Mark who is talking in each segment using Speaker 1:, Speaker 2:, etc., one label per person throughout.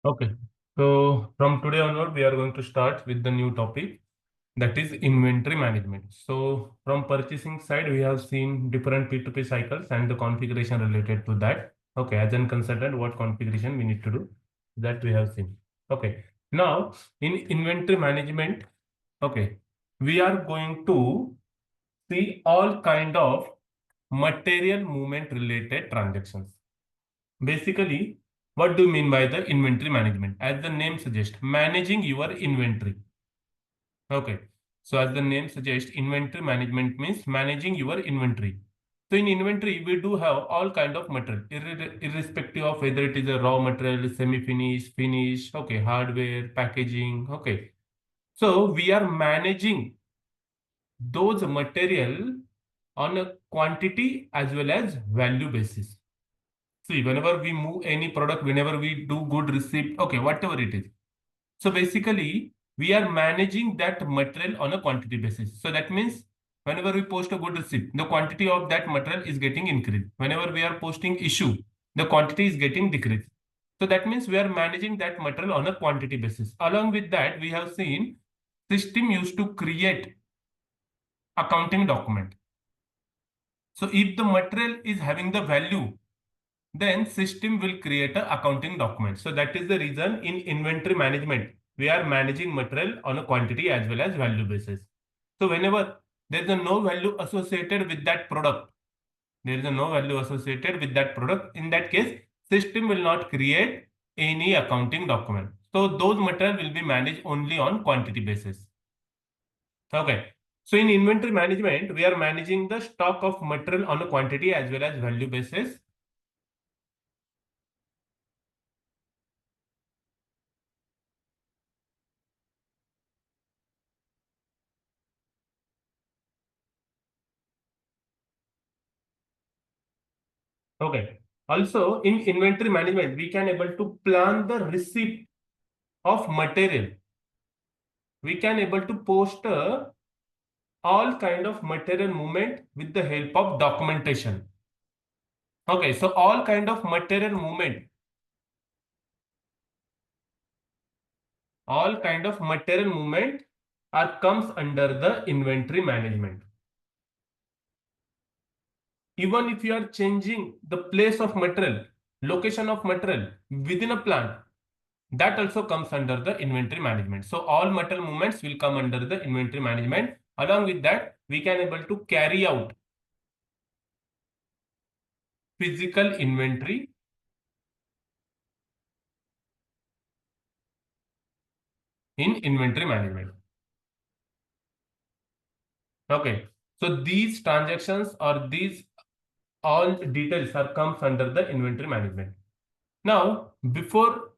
Speaker 1: Okay. So from today onward, we are going to start with the new topic, that is inventory management. So from purchasing side, we have seen different P2P cycles and the configuration related to that. Okay, as a consultant, what configuration we need to do, that we have seen. Okay. Now in inventory management, okay, we are going to see all kind of material movement related transactions. Basically, what do you mean by the inventory management? As the name suggests, managing your inventory. Okay. So as the name suggests, inventory management means managing your inventory. So in inventory, we do have all kind of material, irrespective of whether it is a raw material, semi-finished, finished, okay, hardware, packaging, okay. So we are managing those material on a quantity as well as value basis. See, whenever we move any product, whenever we do good receipt, okay, whatever it is. So basically, we are managing that material on a quantity basis. So that means whenever we post a good receipt, the quantity of that material is getting increased. Whenever we are posting issue, the quantity is getting decreased. So that means we are managing that material on a quantity basis. Along with that, we have seen system used to create accounting document. So if the material is having the value, then system will create a accounting document. So that is the reason in inventory management, we are managing material on a quantity as well as value basis. So whenever there is a no value associated with that product, there is a no value associated with that product. In that case, system will not create any accounting document. So those material will be managed only on quantity basis. Okay. So in inventory management, we are managing the stock of material on a quantity as well as value basis. Okay. Also, in inventory management, we can able to plan the receipt of material. We can able to post all kind of material movement with the help of documentation. Okay, so all kind of material movement, all kind of material movement are comes under the inventory management. Even if you are changing the place of material, location of material within a plant, that also comes under the inventory management. So all material movements will come under the inventory management. Along with that, we can able to carry out physical inventory in inventory management. Okay. So these transactions or these all details are comes under the inventory management. Now, before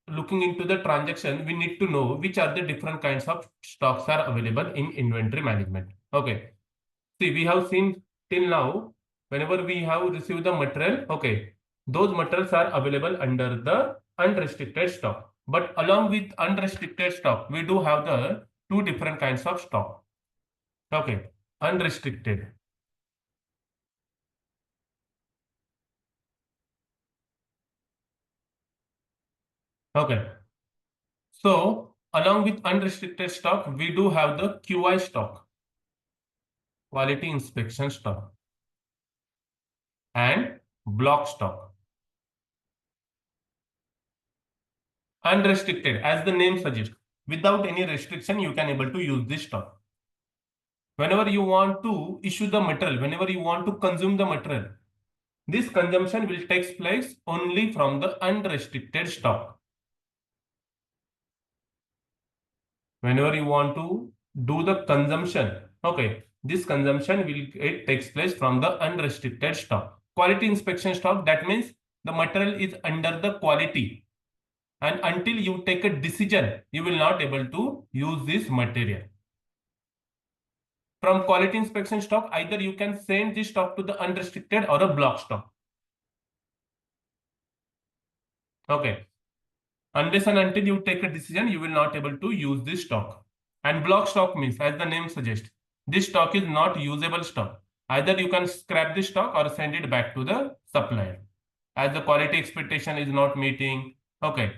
Speaker 1: looking into the transaction, we need to know which are the different kinds of stocks are available in inventory management. Okay. See, we have seen till now, whenever we have received the material, okay, those materials are available under the unrestricted stock. But along with unrestricted stock, we do have the two different kinds of stock. Okay, unrestricted. Okay, so along with unrestricted stock, we do have the QI stock, quality inspection stock, and block stock. Unrestricted, as the name suggests, without any restriction, you can able to use this stock. Whenever you want to issue the material, whenever you want to consume the material, this consumption will take place only from the unrestricted stock. Whenever you want to do the consumption, okay, this consumption will it takes place from the unrestricted stock. Quality inspection stock, that means the material is under the quality, and until you take a decision, you will not able to use this material. From quality inspection stock, either you can send this stock to the unrestricted or a block stock. Okay. Unless and until you take a decision, you will not able to use this stock. And block stock means, as the name suggests, this stock is not usable stock. Either you can scrap this stock or send it back to the supplier. As the quality expectation is not meeting. Okay.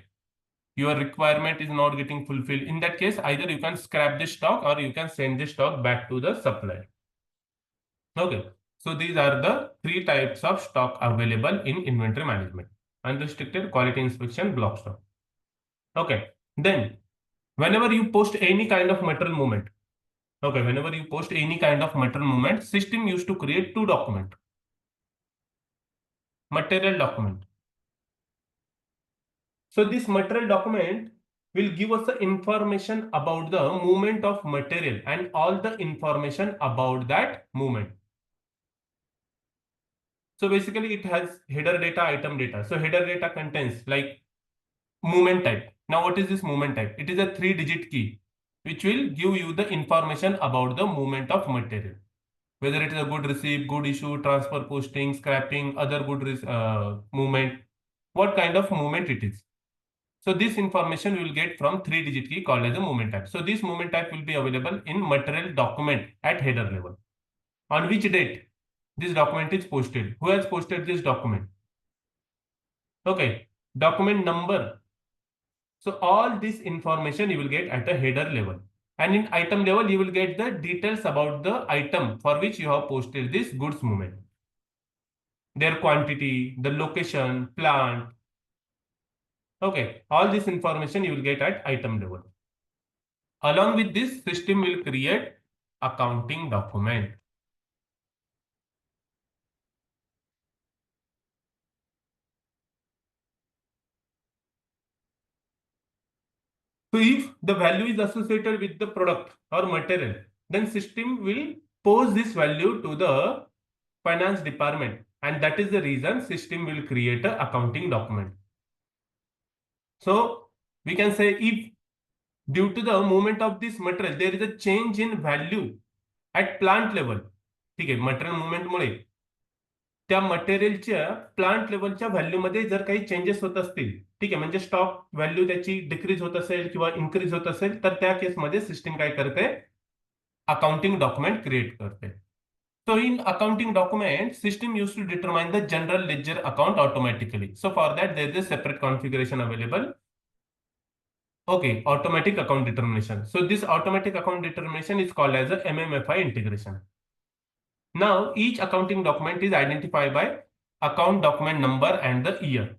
Speaker 1: your requirement is not getting fulfilled. In that case, either you can scrap the stock or you can send the stock back to the supplier. Okay. So these are the three types of stock available in inventory management: unrestricted, quality inspection, block stock. Okay. Then whenever you post any kind of material movement, okay, whenever you post any kind of material movement, system used to create two document. Material document. So this material document will give us the information about the movement of material and all the information about that movement. So basically it has header data, item data. So header data contains like movement type. Now what is this movement type? It is a 3-digit key which will give you the information about the movement of material. Whether it is a good receipt, good issue, transfer posting, scrapping, other good movement, what kind of movement it is. So this information we will get from 3-digit key called as a movement type. So this movement type will be available in material document at header level. On which date this document is posted? Who has posted this document? Okay, document number. So all this information you will get at the header level. And in item level, you will get the details about the item for which you have posted this goods movement. Their quantity, the location, plant. Okay, all this information you will get at item level. Along with this, system will create accounting document. So if the value is associated with the product or material, then system will post this value to the finance department, and that is the reason system will create a accounting document. So we can say if due to the movement of this material there is a change in value at plant level, ठीक आहे, material मुवमेंटमुळे त्या मटेरियलच्या plant लेवलच्या व्हॅल्यूमध्ये जर काही changes होत असतील, ठीक आहे, म्हणजे स्टॉक व्हॅल्यू त्याची डिक्रीज होत असेल किंवा इन्क्रीज होत असेल, तर त्या केसमध्ये सिस्टीम काय करते? अकाउंटिंग डॉक्युमेंट क्रिएट करते. So in accounting document, system used to determine the general ledger account automatically. So for that, there is a separate configuration available. Okay, automatic account determination. So this automatic account determination is called as a MMFI integration. Now each accounting document is identified by account document number and the year.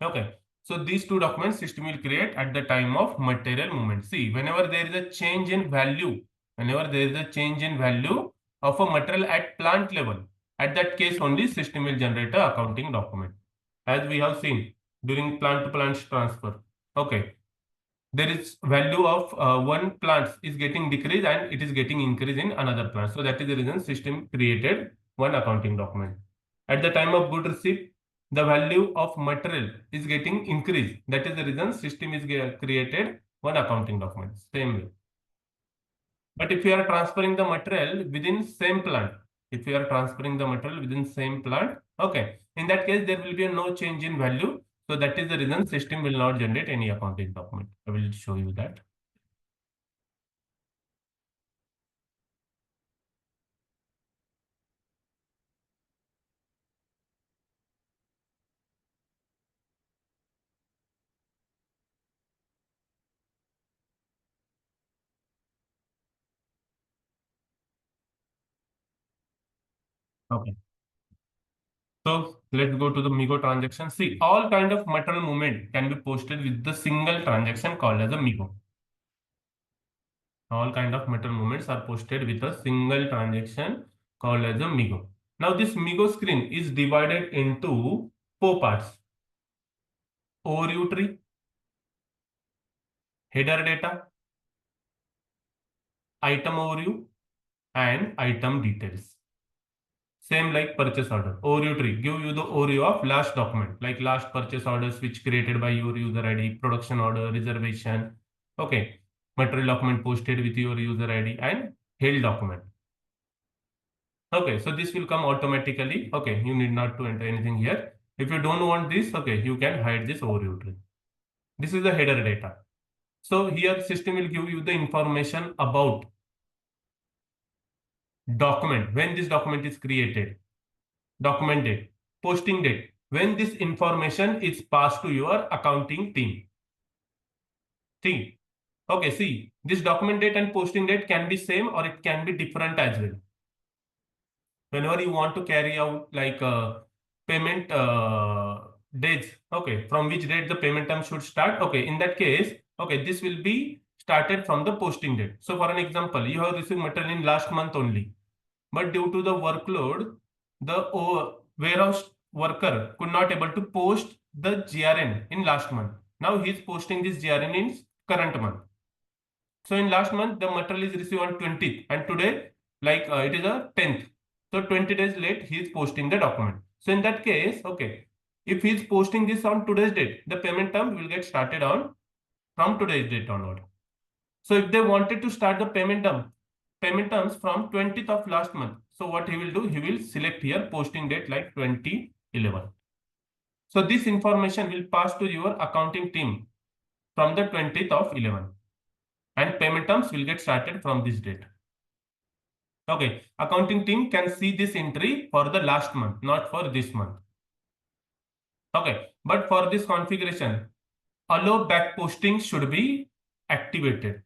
Speaker 1: Okay. So these two documents system will create at the time of material movement. See, whenever there is a change in value, whenever there is a change in value of a material at plant level, at that case only system will generate a accounting document. As we have seen during plant to plant transfer. Okay. There is value of one plant is getting decreased and it is getting increase in another plant. So that is the reason system created one accounting document. At the time of good receipt, the value of material is getting increased. That is the reason system is created one accounting document. Same way. But if you are transferring the material within same plant, if you are transferring the material within same plant, okay, in that case there will be no change in value. So that is the reason system will not generate any accounting document. I will show you that. Okay. So let's go to the MIGO transaction. See, all kind of material movement can be posted with the single transaction called as a MIGO. All kind of material movements are posted with a single transaction called as a MIGO. Now this MIGO screen is divided into four parts: overview tree, header data, item overview, and item details. Same like purchase order. Overview tree give you the overview of last document, like last purchase orders which created by your user ID, production order, reservation. Okay, material document posted with your user ID, and held document. Okay, so this will come automatically. Okay, you need not to enter anything here. If you don't want this, okay, you can hide this overview tree. This is the header data. So here system will give you the information about document, when this document is created, document date, posting date, when this information is passed to your accounting team. See, okay, see, this document date and posting date can be same or it can be different as well. Whenever you want to carry out like payment dates, okay, from which date the payment term should start. Okay, in that case, okay, this will be started from the posting date. So for an example, you have received material in last month only, but due to the workload, the warehouse worker could not able to post the GRN in last month. Now he is posting this GRN in current month. So in last month, the material is received on 20th and today, like it is a 10th. So 20 days late, he is posting the document. So in that case, okay, if he is posting this on today's date, the payment term will get started on from today's date onward. So if they wanted to start the payment terms from 20th of last month, so what he will do, he will select here posting date like 2011. So this information will pass to your accounting team from the 20th of 11 and payment terms will get started from this date. Okay, accounting team can see this entry for the last month, not for this month. Okay, but for this configuration, allow back posting should be activated,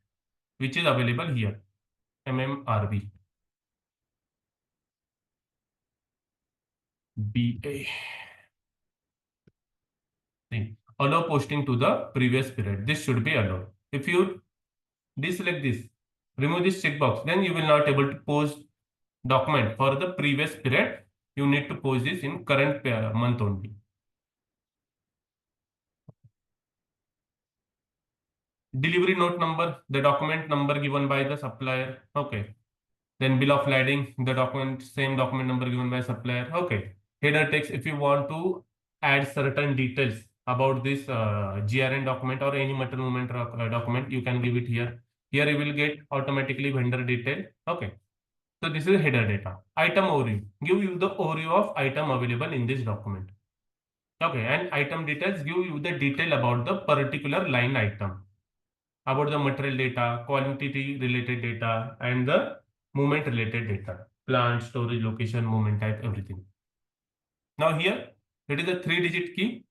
Speaker 1: which is available here, MMRB. BA. See, allow posting to the previous period. This should be allowed. If you deselect this, remove this checkbox, then you will not able to post document for the previous period. You need to post this in current month only. Delivery note number, the document number given by the supplier. Okay. Then bill of lading, the document, same document number given by supplier. Okay. Header text, if you want to add certain details about this GRN document or any material movement document, you can give it here. Here you will get automatically vendor detail. Okay. So this is header data. Item overview. Give you the overview of item available in this document. Okay. And item details give you the detail about the particular line item, about the material data, quantity related data, and the movement related data, plant, storage, location, movement type, everything. Now here, it is a 3-digit key,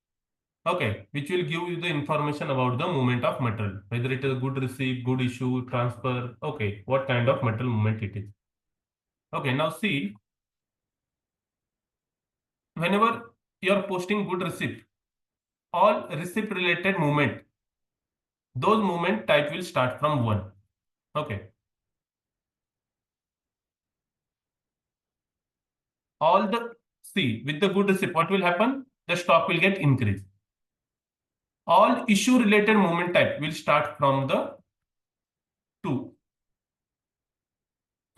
Speaker 1: okay, which will give you the information about the movement of material, whether it is a good receipt, good issue, transfer, okay, what kind of material movement it is. Okay, now see, whenever you are posting good receipt, all receipt related movement, those movement type will start from 1. Okay. All the, see, with the good receipt, what will happen? The stock will get increased. All issue related movement type will start from the 2.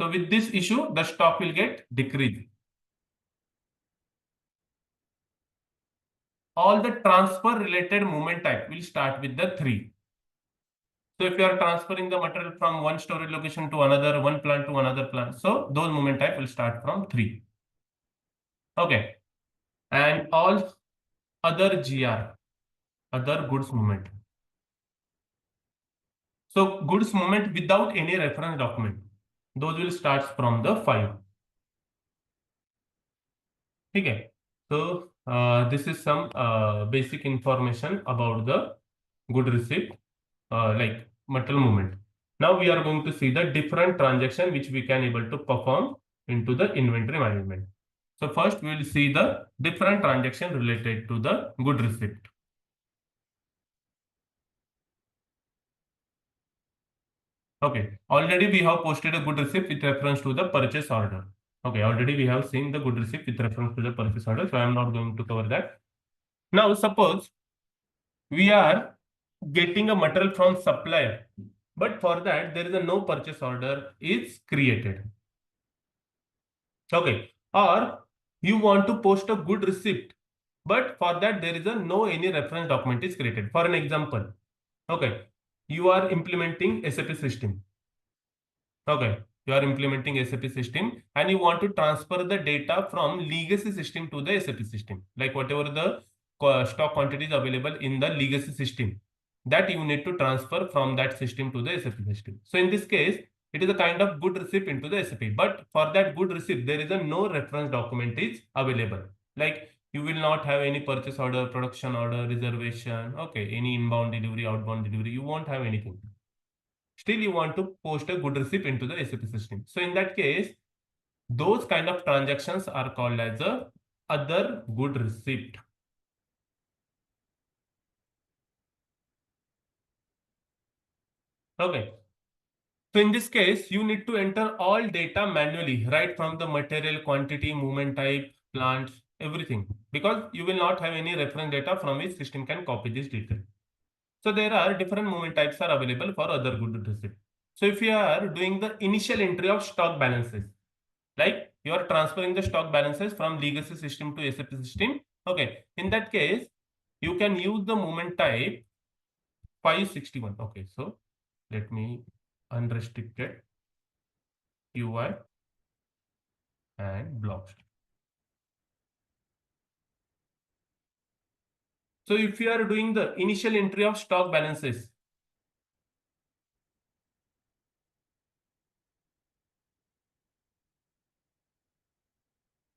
Speaker 1: So with this issue, the stock will get decreased. All the transfer related movement type will start with the 3. So if you are transferring the material from one storage location to another, one plant to another plant, so those movement type will start from 3. Okay. And all other GR, other goods movement. So goods movement without any reference document, those will start from the 5. Okay. So this is some basic information about the good receipt, like material movement. Now we are going to see the different transaction which we can able to perform into the inventory management. So first we will see the different transaction related to the good receipt. Okay, already we have posted a good receipt with reference to the purchase order. Okay, already we have seen the good receipt with reference to the purchase order, so I am not going to cover that. Now suppose we are getting a material from supplier, but for that there is a no purchase order is created. Okay, or you want to post a good receipt, but for that there is a no any reference document is created. For an example, okay, you are implementing SAP system. Okay, you are implementing SAP system and you want to transfer the data from legacy system to the SAP system, like whatever the stock quantities available in the legacy system, that you need to transfer from that system to the SAP system. So in this case, it is a kind of good receipt into the SAP, but for that good receipt, there is a no reference document is available. Like You will not have any purchase order, production order, reservation, okay, any inbound delivery, outbound delivery. You won't have anything. Still, you want to post a good receipt into the SAP system. So in that case, those kind of transactions are called as a other good receipt. Okay. So in this case, you need to enter all data manually, right from the material quantity, movement type, plants, everything, because you will not have any reference data from which system can copy this data. So there are different movement types are available for other good receipt. So if you are doing the initial entry of stock balances, like you are transferring the stock balances from legacy system to SAP system, okay, in that case, you can use the movement type 561. Okay, so let me unrestricted UI and blocks. So if you are doing the initial entry of stock balances,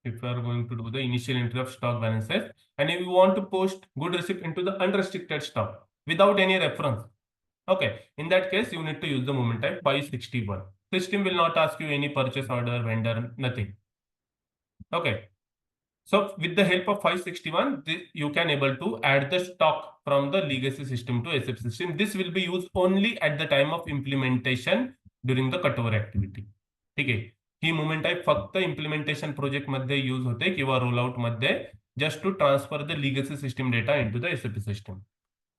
Speaker 1: if you are going to do the initial entry of stock balances, and if you want to post good receipt into the unrestricted stock without any reference, okay, in that case, you need to use the movement type 561. System will not ask you any purchase order, vendor, nothing. Okay. So with the help of 561, you can able to add the stock from the legacy system to SAP system. This will be used only at the time of implementation during the cutover activity. ठीक आहे. ही movement type फक्त implementation project मध्ये use होते किंवा rollout मध्ये just to transfer the legacy system data into the SAP system.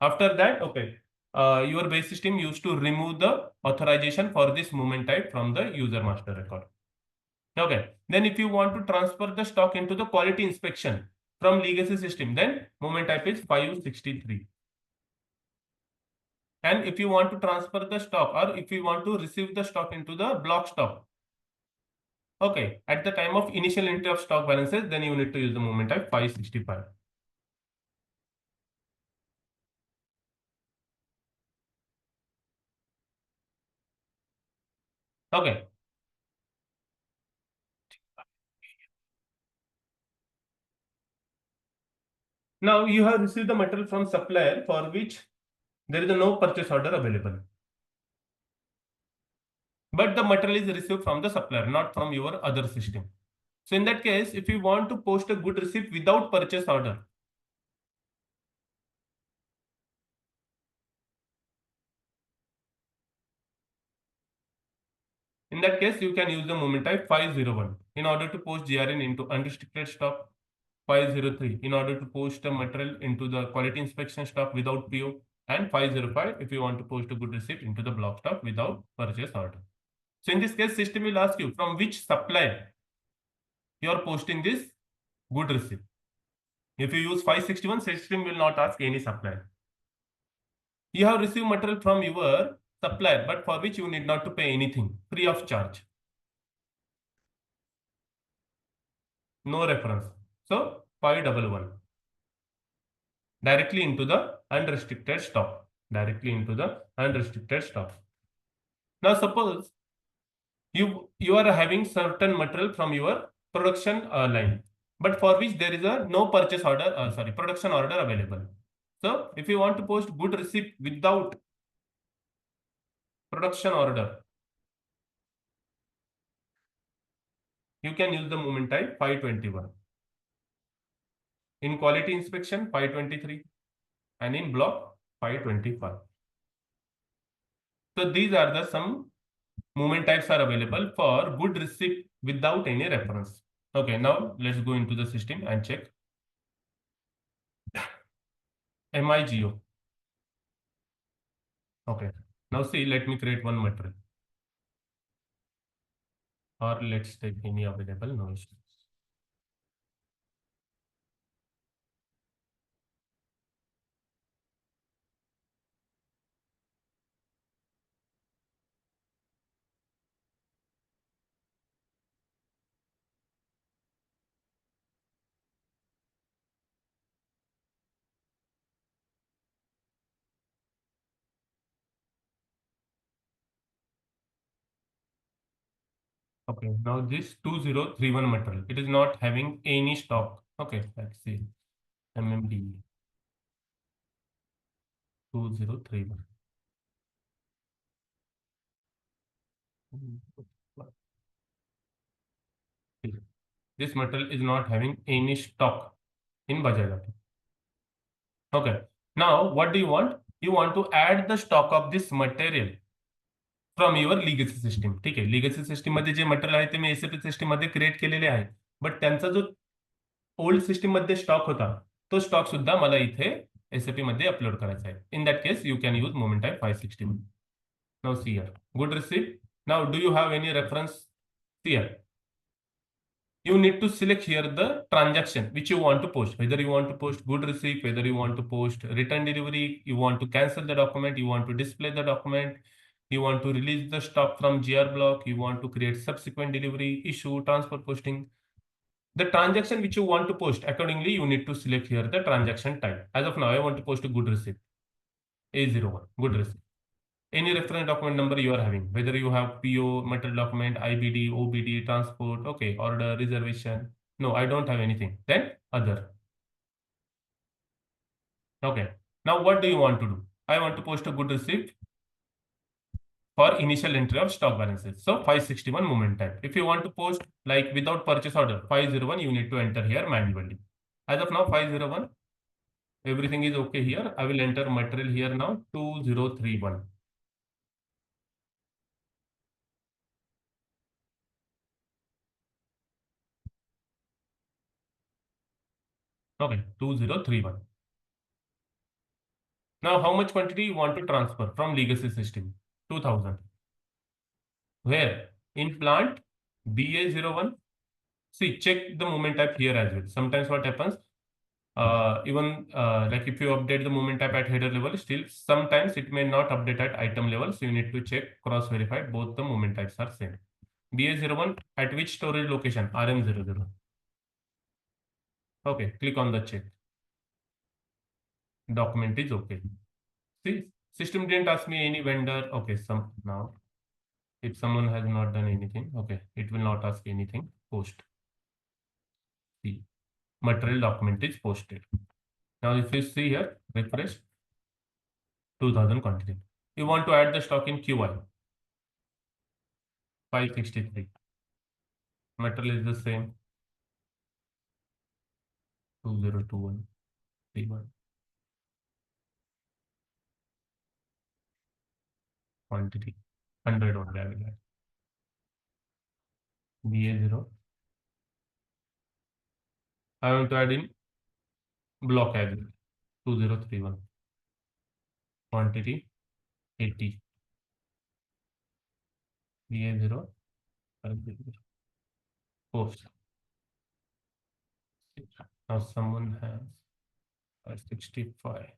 Speaker 1: After that, okay, your base system used to remove the authorization for this movement type from the user master record. Okay. Then if you want to transfer the stock into the quality inspection from legacy system, then movement type is 563. And if you want to transfer the stock or if you want to receive the stock into the block stock, okay, at the time of initial entry of stock balances, then you need to use the movement type 565. Okay. Now you have received the material from supplier for which there is no purchase order available. But the material is received from the supplier, not from your other system. So in that case, if you want to post a good receipt without purchase order, in that case, you can use the movement type 501 in order to post GRN into unrestricted stock, 503 in order to post a material into the quality inspection stock without PO, and 505 if you want to post a good receipt into the block stock without purchase order. So in this case, system will ask you from which supplier you are posting this good receipt. If you use 561, system will not ask any supplier. You have received material from your supplier, but for which you need not to pay anything, free of charge. No reference. So 511. Directly into the unrestricted stock. Directly into the unrestricted stock. Now suppose you are having certain material from your production line, but for which there is a no purchase order, production order available. So if you want to post good receipt without production order, you can use the movement type 521. In quality inspection 523 and in block 525. So these are the some movement types are available for good receipt without any reference. Okay, now let's go into the system and check MIGO. Okay, now see, let me create one material or let's take any available, no issues. Okay, now this 2031 material, it is not having any stock. Okay, let's see. MMD 2031. This material is not having any stock in Bajaj Auto. Okay. Now, what do you want? You want to add the stock of this material from your legacy system. ठीक आहे, legacy system मध्ये जे material आहे ते मी SAP system मध्ये create केलेले आहे. But त्यांचा जो ओल्ड सिस्टीम मध्ये स्टॉक होता तो स्टॉक सुद्धा मला इथे एसएपी मध्ये अपलोड करायचा आहे. इन that case you can use moment type 561. Now see here, good receipt. Now do you have any reference here? You need to select here the transaction which you want to post, whether you want to post good receipt, whether you want to post return delivery, you want to cancel the document, you want to display the document, you want to release the stock from GR block, you want to create subsequent delivery, issue, transfer posting. The transaction which you want to post, accordingly you need to select here the transaction type. As of now I want to post a good receipt, A01, good receipt. Any reference document number you are having, whether you have PO, material document, IBD, OBD, transport, okay, order, reservation. No, I don't have anything. Then other. Okay. Now what do you want to do? I want to post a good receipt for initial entry of stock balances. So 561 moment type. If you want to post like without purchase order, 501, you need to enter here manually. As of now, 501, everything is okay here. I will enter material here now, 2031. Okay, 2031. Now, how much quantity you want to transfer from legacy system? 2000. Where? In plant BA01. See, check the moment type here as well. Sometimes what happens, even like if you update the moment type at header level, still sometimes it may not update at item level. So you need to check, cross verify both the moment types are same. BA01 at which storage location? RM00. Okay, click on the check. Document is okay. See, system didn't ask me any vendor. Okay, some now. If someone has not done anything, okay, it will not ask anything. Post. See, material document is posted. Now, if you see here, refresh 2000 quantity. You want to add the stock in QI 563. Material is the same 2021 31 quantity 100 only I will add. BA0. I want to add in block as well 2031 quantity 80 BA0 post. Now someone has 565.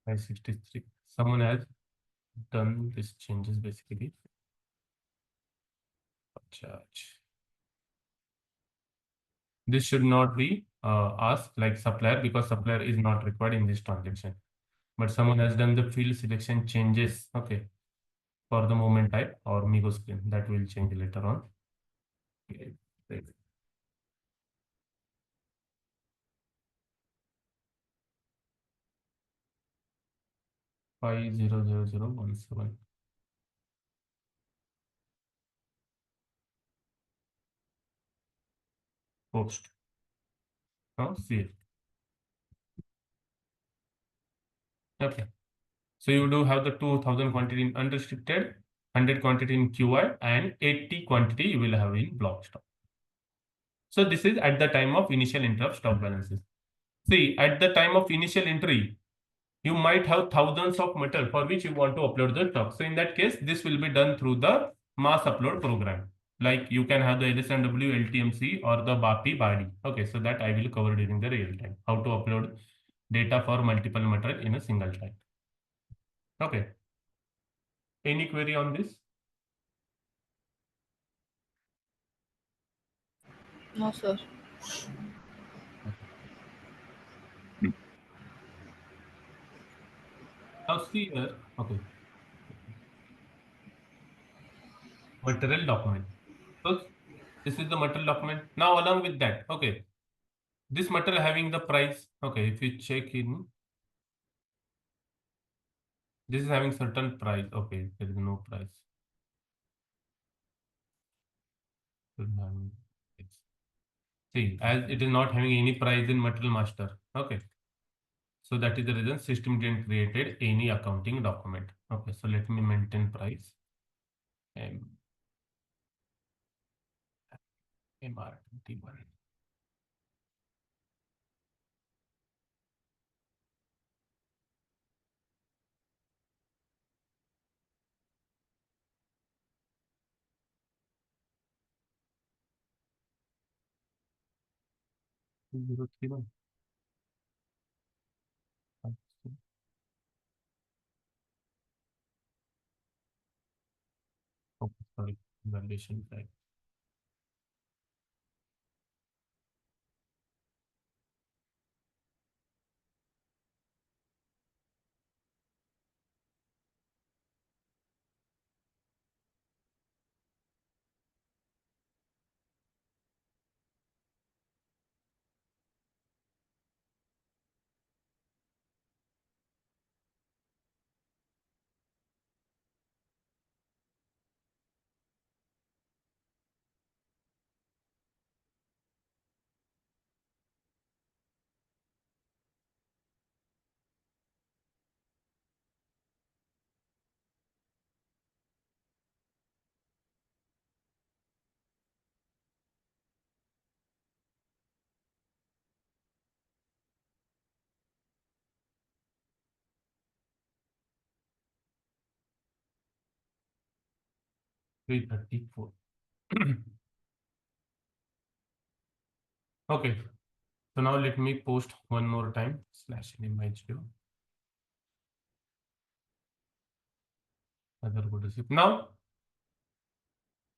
Speaker 1: 563. Someone has done these changes basically. Charge. This should not be asked like supplier because supplier is not required in this transaction. But someone has done the field selection changes, okay, for the moment type or Migo screen that will change later on. Okay. 500017 post. Now see it. Okay. So you do have the 2000 quantity in unrestricted, 100 quantity in QI, and 80 quantity you will have in block stock. So this is at the time of initial entry of stock balances. See, at the time of initial entry, you might have thousands of metal for which you want to upload the stock. So in that case, this will be done through the mass upload program. Like you can have the LSMW, LTMC or the BAPI body. Okay, so that I will cover during the real time. How to upload data for multiple material in a single time. Okay. Any query on this?
Speaker 2: No, sir.
Speaker 1: Now see here, okay. Material document. So this is the material document. Now along with that, okay, this material having the price. Okay, if you check in, this is having certain price. Okay, there is no price. See, as it is not having any price in material master. Okay. So that is the reason system didn't created any accounting document. Okay, so let me maintain price. MR21. Okay, sorry, validation type. $334. Okay, so now let me post one more time /image other good receipt. Now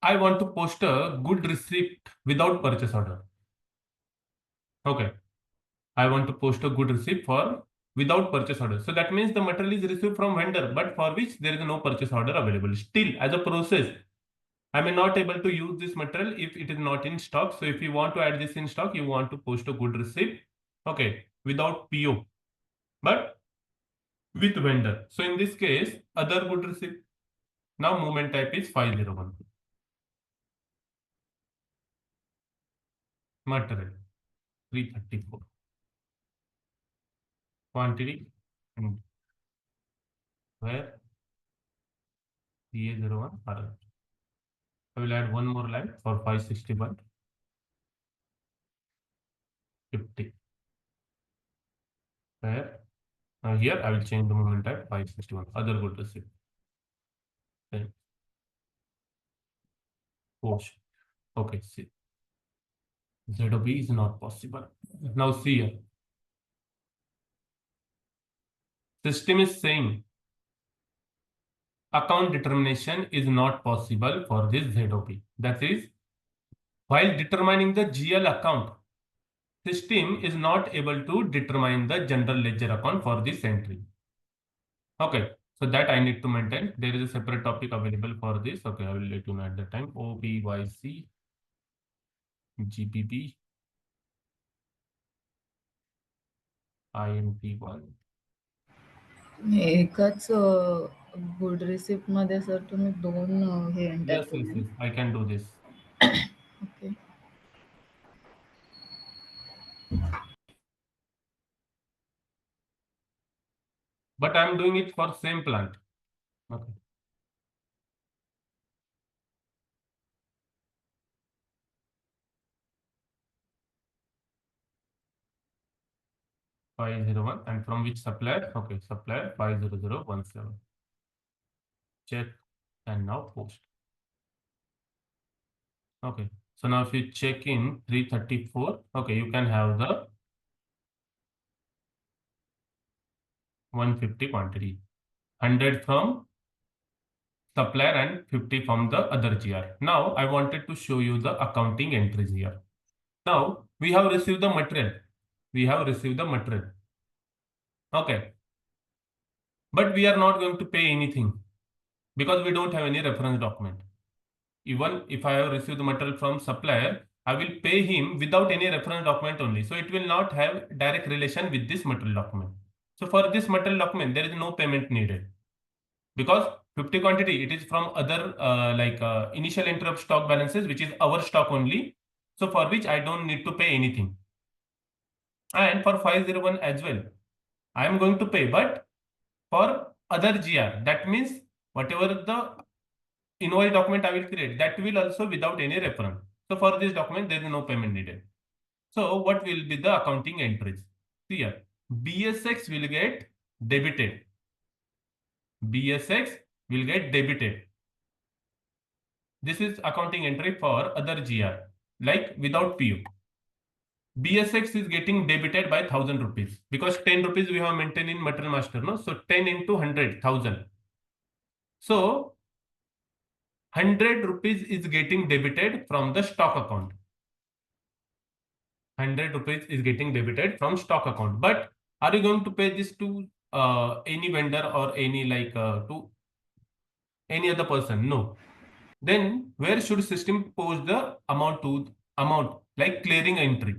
Speaker 1: I want to post a good receipt without purchase order. Okay, I want to post a good receipt for without purchase order. So that means the material is received from vendor, but for which there is no purchase order available. Still, as a process, I may not able to use this material if it is not in stock. So if you want to add this in stock, you want to post a good receipt, okay, without PO, but with vendor. So in this case, other good receipt. Now movement type is 501. Material 334. Quantity and where CA01 RL. I will add one more line for 561. 50. Where here I will change the movement type 561. Other good receipt. Then post. Okay, see. ZOB is not possible. Now see here. System is saying account determination is not possible for this ZOB. That is, while determining the GL account, system is not able to determine the general ledger account for this entry. Okay, so that I need to maintain. There is a separate topic available for this. Okay, I will let you know at the time. OBYC, GPP, INT1.
Speaker 2: एकाच good receipt मध्ये sir तुम्ही दोन हे enter
Speaker 1: Yes, yes,
Speaker 2: केले.
Speaker 1: yes. I can do this.
Speaker 2: Okay.
Speaker 1: But I am doing it for same plant. Okay. $501 and from which supplier? Okay, supplier 50017. Check and now post. Okay, so now if you check in 334, okay, you can have the 150 quantity, 100 from supplier and 50 from the other GR. Now I wanted to show you the accounting entries here. Now we have received the material. We have received the material. Okay, but we are not going to pay anything because we don't have any reference document. even if I have received the material from supplier, I will pay him without any reference document only. So it will not have direct relation with this material document. So for this material document, there is no payment needed because 50 quantity, it is from other initial entry of stock balances, which is our stock only. So for which I don't need to pay anything. And for 501 as well, I am going to pay, but for other GR, that means whatever the invoice document I will create, that will also without any reference. So for this document, there is no payment needed. So what will be the accounting entries? Here, BSX will get debited. BSX will get debited. This is accounting entry for other GR, like without PO. BSX is getting debited by 1000 rupees because 10 rupees we have maintained in material master, no? So 10 into 100, 1000. So 100 rupees is getting debited from the stock account. 100 rupees is getting debited from stock account. But are you going to pay this to any vendor or any to any other person? No. Then where should system post the amount like clearing entry?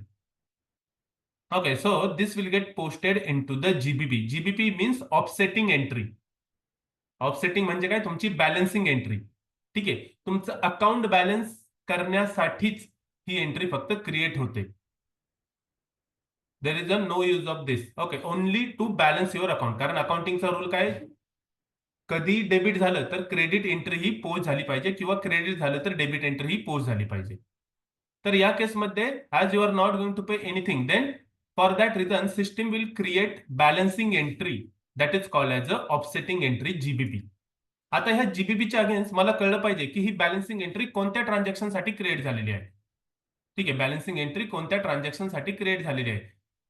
Speaker 1: Okay, so this will get posted into the GBP. GBP means offsetting entry. Offsetting म्हणजे काय तुमची balancing entry. ठीक आहे, तुमचं account balance करण्यासाठीच ही entry फक्त create होते. There is a no use of this. Okay, only to balance your account. कारण अकाउंटिंगचा रूल काय, कधी डेबिट झालं तर क्रेडिट एंट्री ही पोस्ट झाली पाहिजे किंवा क्रेडिट झालं तर डेबिट एंट्री ही पोस्ट झाली पाहिजे. तर या केसमध्ये as you are not going to pay anything, then for that reason system will create balancing entry that is called as a offsetting entry GBP. आता ह्या जीबीपीच्या अगेन्स्ट मला कळलं पाहिजे की ही बॅलन्सिंग एंट्री कोणत्या ट्रान्झॅक्शनसाठी क्रिएट झालेली आहे. ठीक आहे, बॅलन्सिंग एंट्री कोणत्या ट्रान्झॅक्शनसाठी क्रिएट झालेली आहे,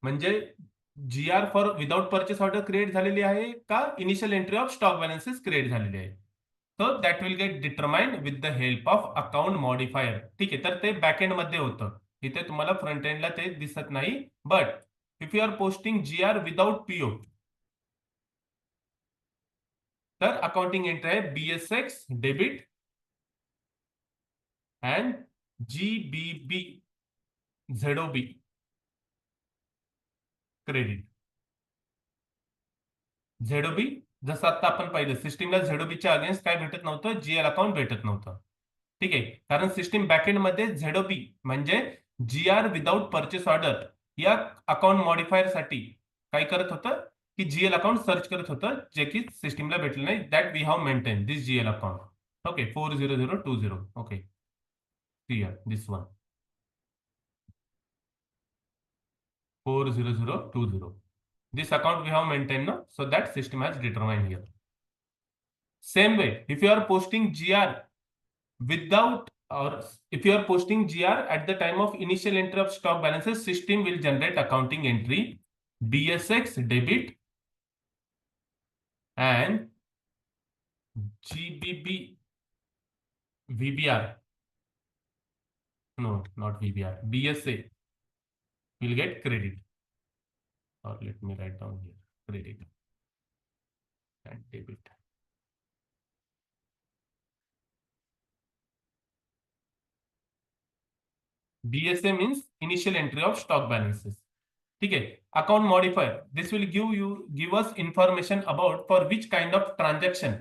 Speaker 1: म्हणजे G R for without purchase order create झालेली आहे का initial entry of stock balances create झालेली आहे. So that will get determined with the help of account modifier. ठीक आहे, तर ते बॅकएंड मध्ये होतं, इथे तुम्हाला फ्रंट एंडला ते दिसत नाही. But if you are posting G R without PO, तर अकाउंटिंग एंट्री आहे BSX debit and GBB ZOB credit. ZOB जसं आता आपण पाहिलं, सिस्टीमला झेडओबीच्या अगेन्स्ट काय भेटत नव्हतं, जीएल अकाउंट भेटत नव्हतं. ठीक आहे, कारण सिस्टीम बॅकएंड मध्ये झेडओबी म्हणजे G R without purchase order या अकाउंट मॉडिफायर साठी काय करत होतं की जीएल अकाउंट सर्च करत होतं, जे की सिस्टीमला भेटलं नाही. That we have maintain this GL account. Okay, 40020. Okay, here this one 40020. This account we have maintained, no? So that system has determined here. Same way, if you are posting GR without, or if you are posting GR at the time of initial entry of stock balances, system will generate accounting entry BSX debit and GBB VBR. No, not VBR. BSA will get credit. Or let me write down here, credit and debit. BSA means initial entry of stock balances. ठीक है, account modifier, this will give us information about for which kind of transaction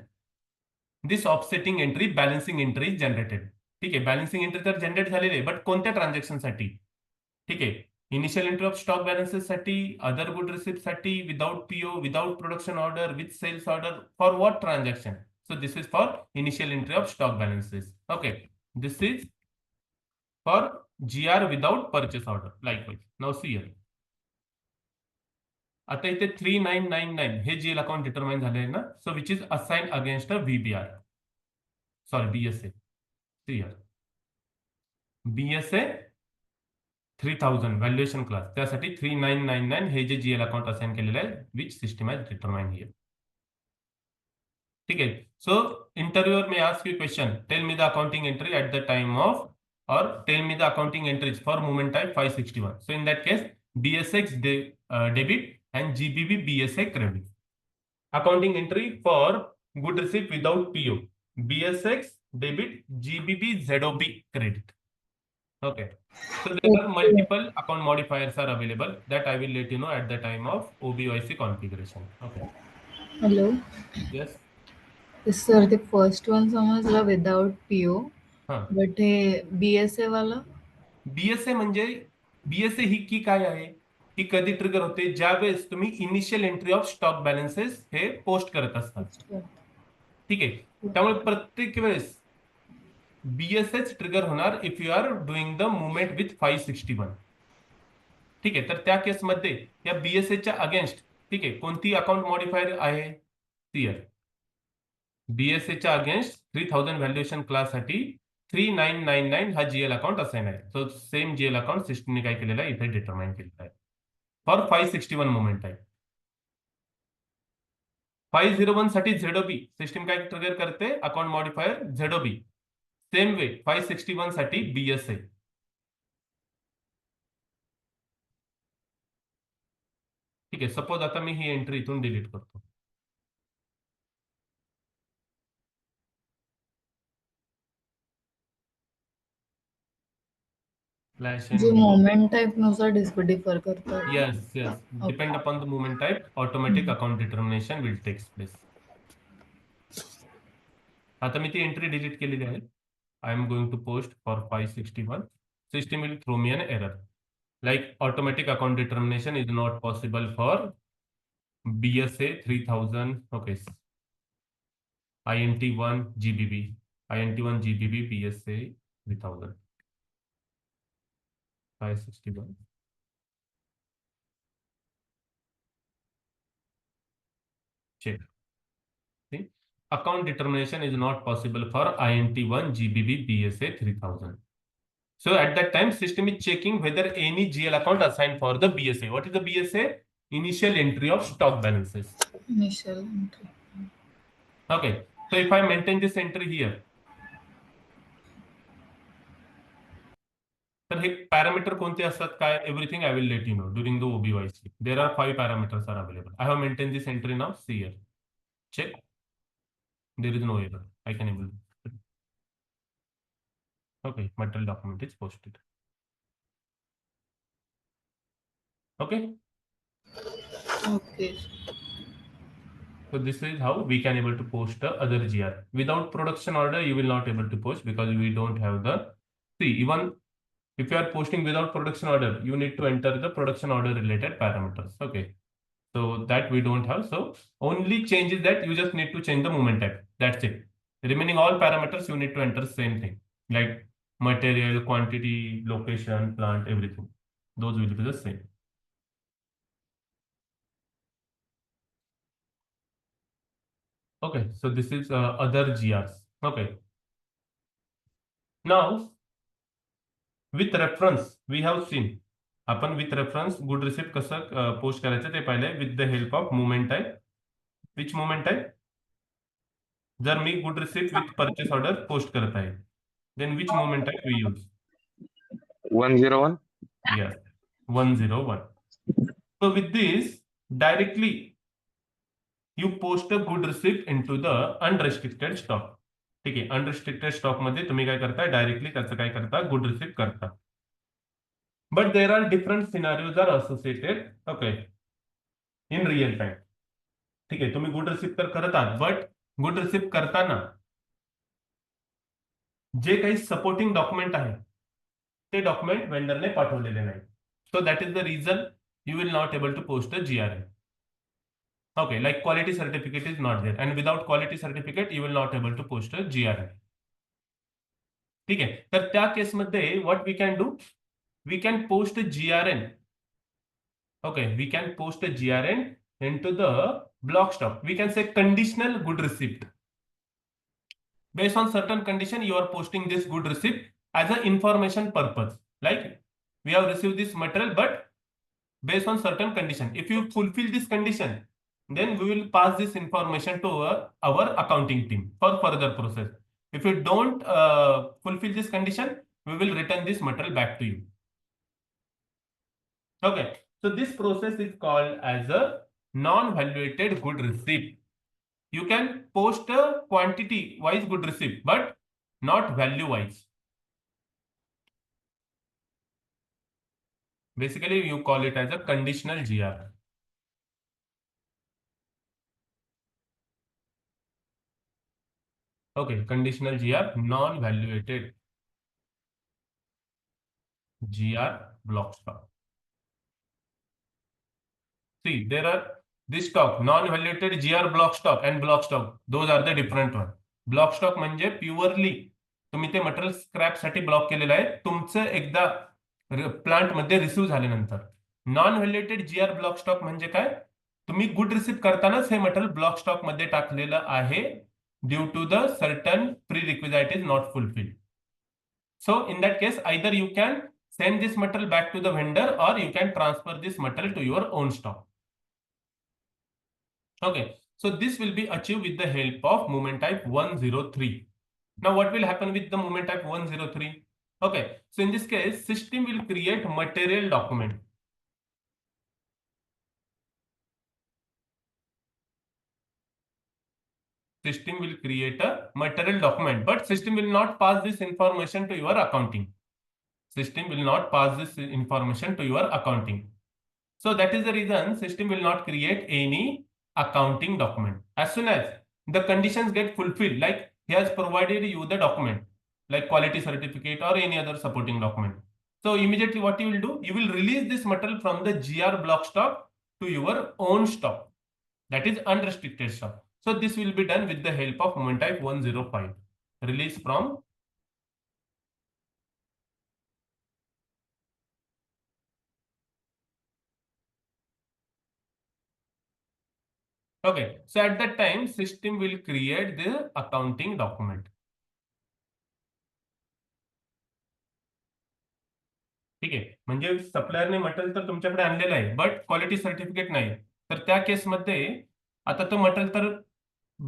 Speaker 1: this offsetting entry balancing entry is generated. ठीक आहे, balancing entry तर generate झालेली आहे, but कोणत्या transaction साठी. ठीक आहे, initial entry of stock balances साठी, अदर गुड रिसिप्ट साठी, without PO, without production order, with sales order, for what transaction. So this is for initial entry of stock balances. Okay, this is for GR without purchase order. Likewise, now see here. आता इथे 3999 हे GL account determine झाले ना, so which is assign against a VBR, sorry BSA. See here, BSA 3000 valuation class, त्यासाठी 3999 हे जे GL account assign केलेलं आहे, which system has determine here. ठीक आहे, so interviewer may ask you question, tell me the accounting entry at the time of, or tell me the accounting entries for movement type 561. So in that case, BSX debit and GBB BSA credit. Accounting entry for good receipt without PO, BSX debit, GBP, ZOB, credit. Okay. So there are
Speaker 2: Okay.
Speaker 1: multiple account modifiers are available that I will let you know at the time of OBYC configuration. Okay.
Speaker 2: Hello.
Speaker 1: Yes.
Speaker 2: Sir ते first one समजलं without PO
Speaker 1: हां.
Speaker 2: But हे BSA वाला
Speaker 1: BSA म्हणजे BSA ही की काय आहे? ही कधी ट्रिगर होते? ज्यावेळेस तुम्ही initial entry of stock balances हे पोस्ट करत असतात. ठीक आहे. त्यामुळे प्रत्येक वेळेस बीएसएच ट्रिगर होणार if you are doing the movement with 561. ठीक आहे. तर त्या केसमध्ये या बीएसएच्या अगेन्स्ट ठीक आहे कोणती अकाउंट मॉडिफायर आहे? सीआर. बीएसएच्या अगेन्स्ट 3000 व्हॅल्युएशन क्लाससाठी 3999 हा जीएल अकाउंट असाइन आहे. सो सेम जीएल अकाउंट सिस्टमने काय केलेला आहे इथे डिटरमाइन केलेला आहे फॉर 561 मुवमेंट आहे. 501 साठी झेडओबी सिस्टम काय ट्रिगर करते अकाउंट मॉडिफायर झेडओबी. सेम वे 561 साठी बीएसए. ठीक आहे. सपोज आता मी ही एंट्री इथून डिलीट करतो. Flash
Speaker 2: J
Speaker 1: and delete.
Speaker 2: Moment type नुसार डिफर करतात.
Speaker 1: Yes, yes. Depend upon the movement type, automatic account determination will takes place. आता मी ती एंट्री डिलीट केलेली आहे. I am going to post for 561. System will throw me an error. Like automatic account determination is not possible for BSA 3000. Okay. INT1 GBB. INT1 GBB BSA 3000. 561. Check. See? Account determination is not possible for INT1 GBB BSA 3000. So at that time, system is checking whether any GL account assigned for the BSA. What is the BSA? Initial entry of stock balances.
Speaker 2: Initial entry.
Speaker 1: Okay. So if I maintain this entry here, तर हे parameter कोणते असतात काय? Everything I will let you know during the OBYC. There are 5 parameters are available. I have maintained this entry now. See here. Check. There is no error. I can able. Okay. Material document is posted. Okay.
Speaker 2: Okay.
Speaker 1: So this is how we can able to post the other GR. Without production order, you will not able to post because we don't have the. See, even if you are posting without production order, you need to enter the production order related parameters. Okay. So that we don't have. So only change is that you just need to change the movement type. That's it. Remaining all parameters you need to enter same thing like material, quantity, location, plant, everything. Those will be the same. Okay. So this is other GRs. Okay. Now with reference we have seen. आपण with reference good receipt कसं post करायचं ते पाहिलंय with the help of movement type. Which movement type? जर मी good receipt with purchase order post करत आहे then which movement type we use?
Speaker 3: 101.
Speaker 1: Yes, 101. So with this directly you post a good receipt into the unrestricted stock. ठीक आहे. Unrestricted stock मध्ये तुम्ही काय करता डायरेक्टली त्याचं काय करता गुड रिसिप्ट करता. But there are different scenarios are associated. Okay. In real time. ठीक आहे. तुम्ही गुड रिसिप्ट तर करत आहात बट गुड रिसिप्ट करताना जे काही सपोर्टिंग डॉक्युमेंट आहे ते डॉक्युमेंट वेंडरने पाठवलेले नाही. So that is the reason you will not able to post a GRA. Okay, like quality certificate is not there and without quality certificate you will not able to post a GRA. ठीक आहे. तर त्या केसमध्ये what we can do? We can post a GRN. Okay, we can post a GRN into the block stock. We can say conditional good receipt. Based on certain condition, you are posting this good receipt as an information purpose. Like we have received this material, but based on certain condition, if you fulfill this condition, then we will pass this information to our accounting team for further process. If you don't fulfill this condition, we will return this material back to you. Okay. So this process is called as a non-valuated good receipt. You can post a quantity wise good receipt, but not value wise. Basically, you call it as a conditional GR. Okay, conditional GR, non-valuated GR block stock. See, there are this stock, non-valuated GR block stock and block stock. Those are the different one. Block stock म्हणजे purely तुम्ही ते material scrap साठी block केलेलं आहे तुमचं एकदा plant मध्ये receive झाल्यानंतर. Non valuated GR block stock म्हणजे काय, तुम्ही गुड रिसीव्ह करतानाच हे मटेरियल ब्लॉक स्टॉक मध्ये टाकलेलं आहे due to the certain prerequisite is not fulfilled. So in that case, either you can send this material back to the vendor or you can transfer this material to your own stock. Okay, so this will be achieved with the help of movement type 103. Now what will happen with the movement type 103? Okay, so in this case, system will create material document. System will create a material document, but system will not pass this information to your accounting. System will not pass this information to your accounting. So that is the reason system will not create any accounting document. As soon as the conditions get fulfilled, like he has provided you the document, like quality certificate or any other supporting document. So immediately what you will do, you will release this material from the GR block stock to your own stock. That is unrestricted stock. So this will be done with the help of movement type 105. Release from okay. So at that time, system will create the accounting document. ठीक आहे, म्हणजे सप्लायरने material तर तुमच्याकडे आणलेलं आहे but quality certificate नाही, तर त्या केसमध्ये आता तो मटेरियल तर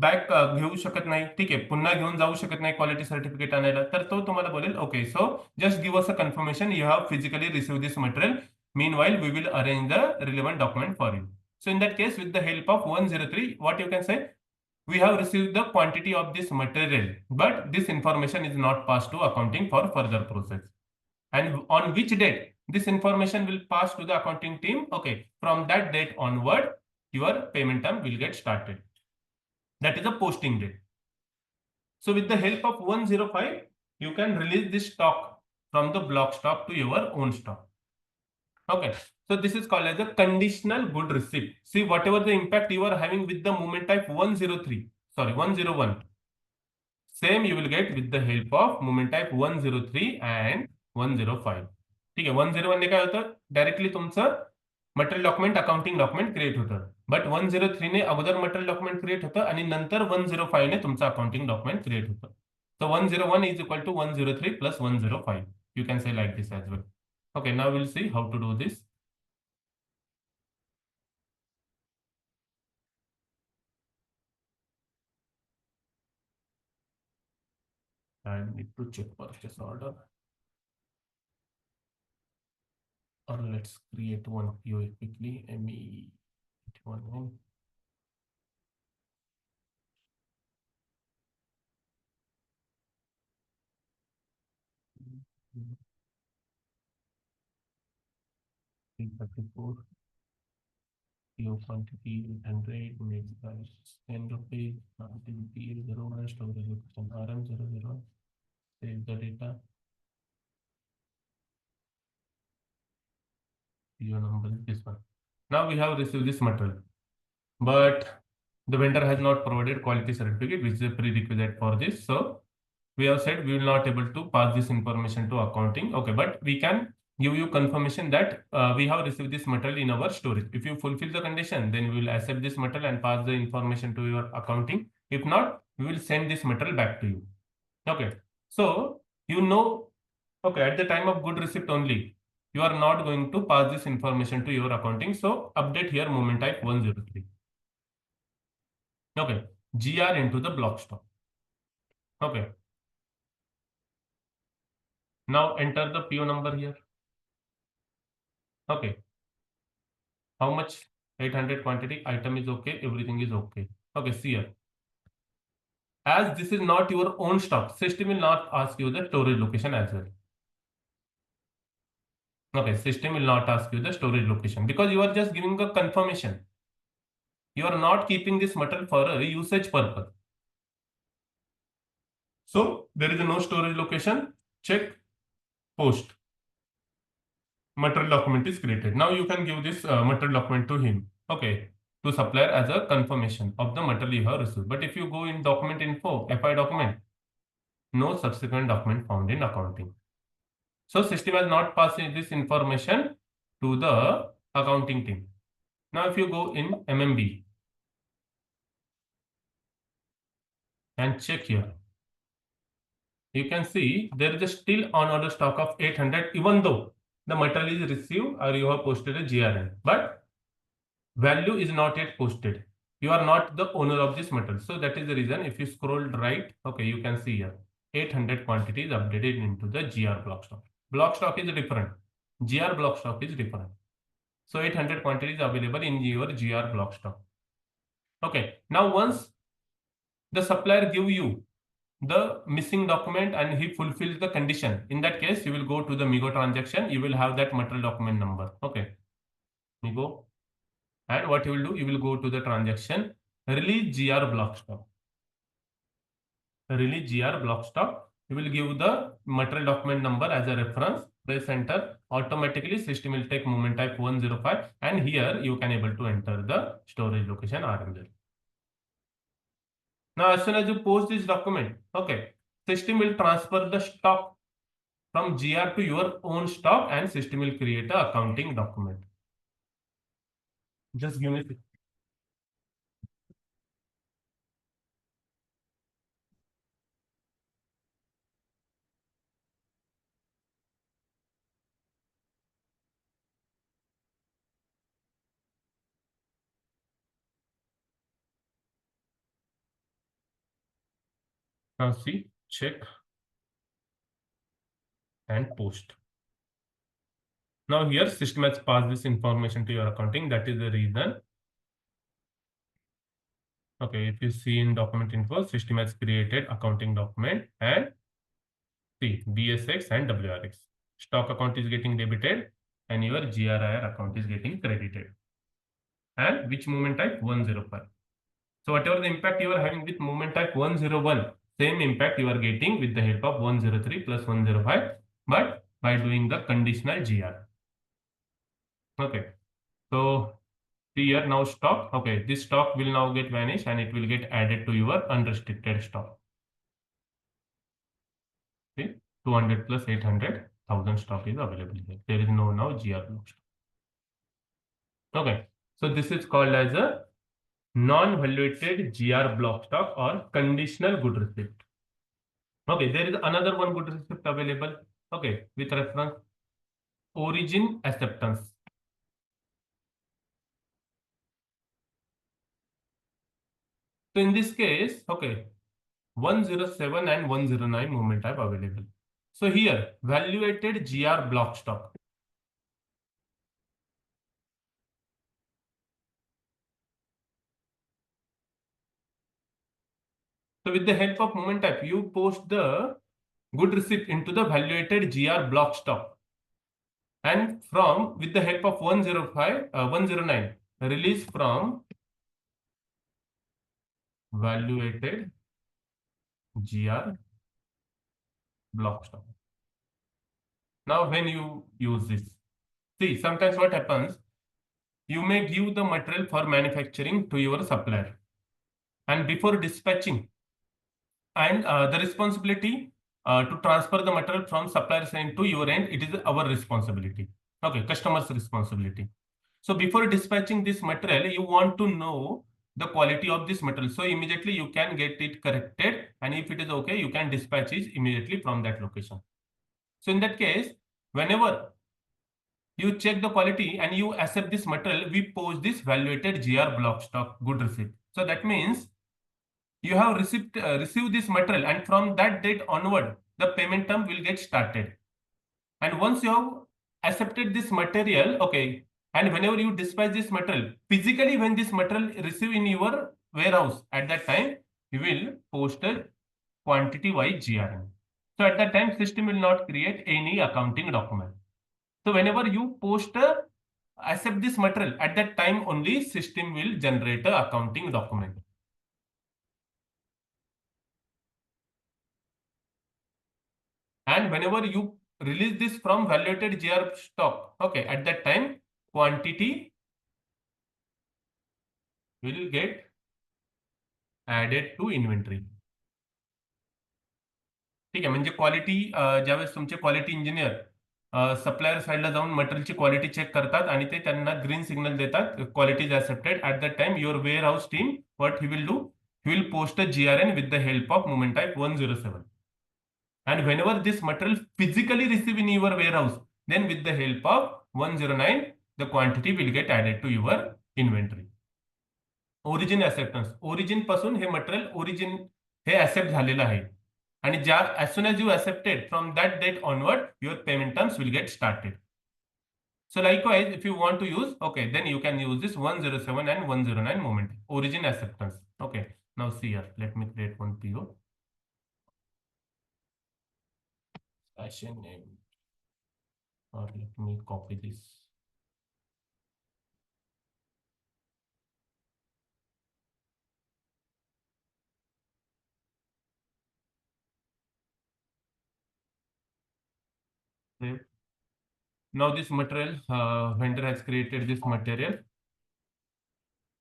Speaker 1: बॅक घेऊ शकत नाही, ठीक आहे, पुन्हा घेऊन जाऊ शकत नाही क्वालिटी सर्टिफिकेट आणायला, तर तो तुम्हाला बोलेल okay so just give us a conformation you have physically receive this material, meanwhile we will arrange the relevant document for you. So in that case, with the help of 103, what you can say, we have received the quantity of this material but this information is not passed to accounting for further process. And on which date this information will pass to the accounting team? Okay, from that date onward your payment term will get started. That is a posting date. So with the help of 105 you can release this stock from the block stock to your own stock. Okay, so this is called as a conditional good receipt. See, whatever the impact you are having with the movement type 101, same you will get with the help of movement type 103 and 105. ठीक आहे, 101 ने काय होतं, directly तुमचं material document accounting document create होतं, but 103 ने अगोदर material document create होतं आणि नंतर 105 ने तुमचं अकाउंटिंग डॉक्युमेंट क्रिएट होतं. So 101 is equal to 103 plus 105. You can say like this as well. Okay, now we'll see how to do this. I need to check purchase order. Or let's create one POA quickly. ME81. Mm-hmm. 334. PO quantity 100 made by 10 rupees. PL 01 storage location RM00. Save the data. PO number is this one. Now we have received this material, but the vendor has not provided quality certificate, which is a prerequisite for this. So we have said we will not able to pass this information to accounting. Okay, but we can give you confirmation that we have received this material in our storage. If you fulfill the condition, then we will accept this material and pass the information to your accounting. If not, we will send this material back to you. Okay, so okay, at the time of good receipt only, you are not going to pass this information to your accounting. So update here movement type 103. Okay, GR into the block stock. Okay. Now enter the PO number here. Okay. How much? 800 quantity, item is okay, everything is okay. Okay, see here. as this is not your own stock, system will not ask you the storage location as well. Okay, system will not ask you the storage location because you are just giving a confirmation. You are not keeping this material for a usage purpose. So there is no storage location. Check post. Material document is created. Now you can give this material document to him. Okay, to supplier as a confirmation of the material you have received. But if you go in document info, FI document, no subsequent document found in accounting. So system has not passed this information to the accounting team. Now if you go in MMB and check here, you can see there is a still on order stock of 800 even though the material is received or you have posted a GRN, but value is not yet posted. You are not the owner of this material. So that is the reason if you scroll right, okay, you can see here 800 quantity is updated into the GR block stock. Block stock is different. GR block stock is different. So 800 quantity is available in your GR block stock. Okay, now once the supplier give you the missing document and he fulfills the condition, in that case you will go to the MIGO transaction, you will have that material document number. Okay, MIGO, and what you will do, you will go to the transaction, release GR block stock. Release GR block stock, you will give the material document number as a reference, press enter, automatically system will take moment type 105 and here you can able to enter the storage location RMZ. Now as soon as you post this document, okay, system will transfer the stock from GR to your own stock and system will create a accounting document. Just give me. Now see, check and post. Now here system has passed this information to your accounting. That is the reason. Okay, if you see in document info, system has created accounting document and see BSX and WRX. Stock account is getting debited and your GRIR account is getting credited. And which movement type? 105. So whatever the impact you are having with movement type 101, same impact you are getting with the help of 103 plus 105, but by doing the conditional GR. Okay, so see here now stock. Okay, this stock will now get vanished and it will get added to your unrestricted stock. See, 200 plus 800,000 stock is available here. There is no now GR block stock. Okay, so this is called as a non-valuated GR block stock or conditional good receipt. Okay, there is another one good receipt available. Okay, with reference origin acceptance. So in this case, okay, 107 and 109 movement type available. So here, valuated GR block stock. So with the help of movement type, you post the good receipt into the valuated GR block stock. And from, with the help of 105, 109, release from valuated GR block stock. Now when you use this, see sometimes what happens, you may give the material for manufacturing to your supplier and before dispatching and the responsibility to transfer the material from supplier's end to your end, it is our responsibility. Okay, customer's responsibility. So before dispatching this material, you want to know the quality of this material. So immediately you can get it corrected and if it is okay, you can dispatch it immediately from that location. So in that case, whenever you check the quality and you accept this material, we post this valuated GR block stock good receipt. So that means you have received this material and from that date onward, the payment term will get started. And once you have accepted this material, okay, and whenever you dispatch this material, physically when this material receive in your warehouse at that time, he will post a quantity wise GRN. So at that time, system will not create any accounting document. So whenever you post accept this material, at that time only system will generate a accounting document. And whenever you release this from valuated GR stock, okay, at that time quantity will get added to inventory. ठीक आहे. म्हणजे quality ज्यावेळेस तुमचे quality engineer supplier साईडला जाऊन मटेरियलची quality check करतात आणि ते त्यांना ग्रीन सिग्नल देतात, quality is accepted. At that time your warehouse team what he will do, he will post a GRN with the help of movement type 107. And whenever this material physically receive in your warehouse, then with the help of 109, the quantity will get added to your inventory. Origin acceptance, origin पासून हे material origin हे accept झालेलं आहे आणि ज्या as soon as you accepted from that date onward your payment terms will get started. So likewise if you want to use, okay, then you can use this 107 and 109 moment origin acceptance. Okay, now see here, let me create one PO. Fashion name, or let me copy this. Save. Now this material, vendor has created this material.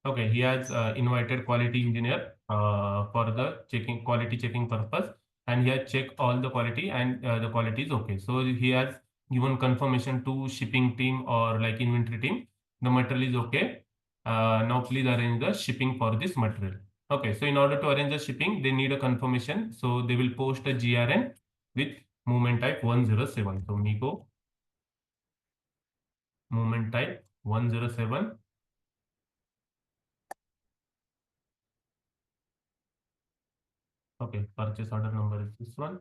Speaker 1: Okay, he has invited quality engineer for the checking, quality checking purpose, and he has checked all the quality and the quality is okay. So he has given confirmation to shipping team or like inventory team, the material is okay. Now please arrange the shipping for this material. Okay, so in order to arrange the shipping, they need a confirmation. So they will post a GRN with movement type 107. So me go movement type 107. Okay, purchase order number is this one.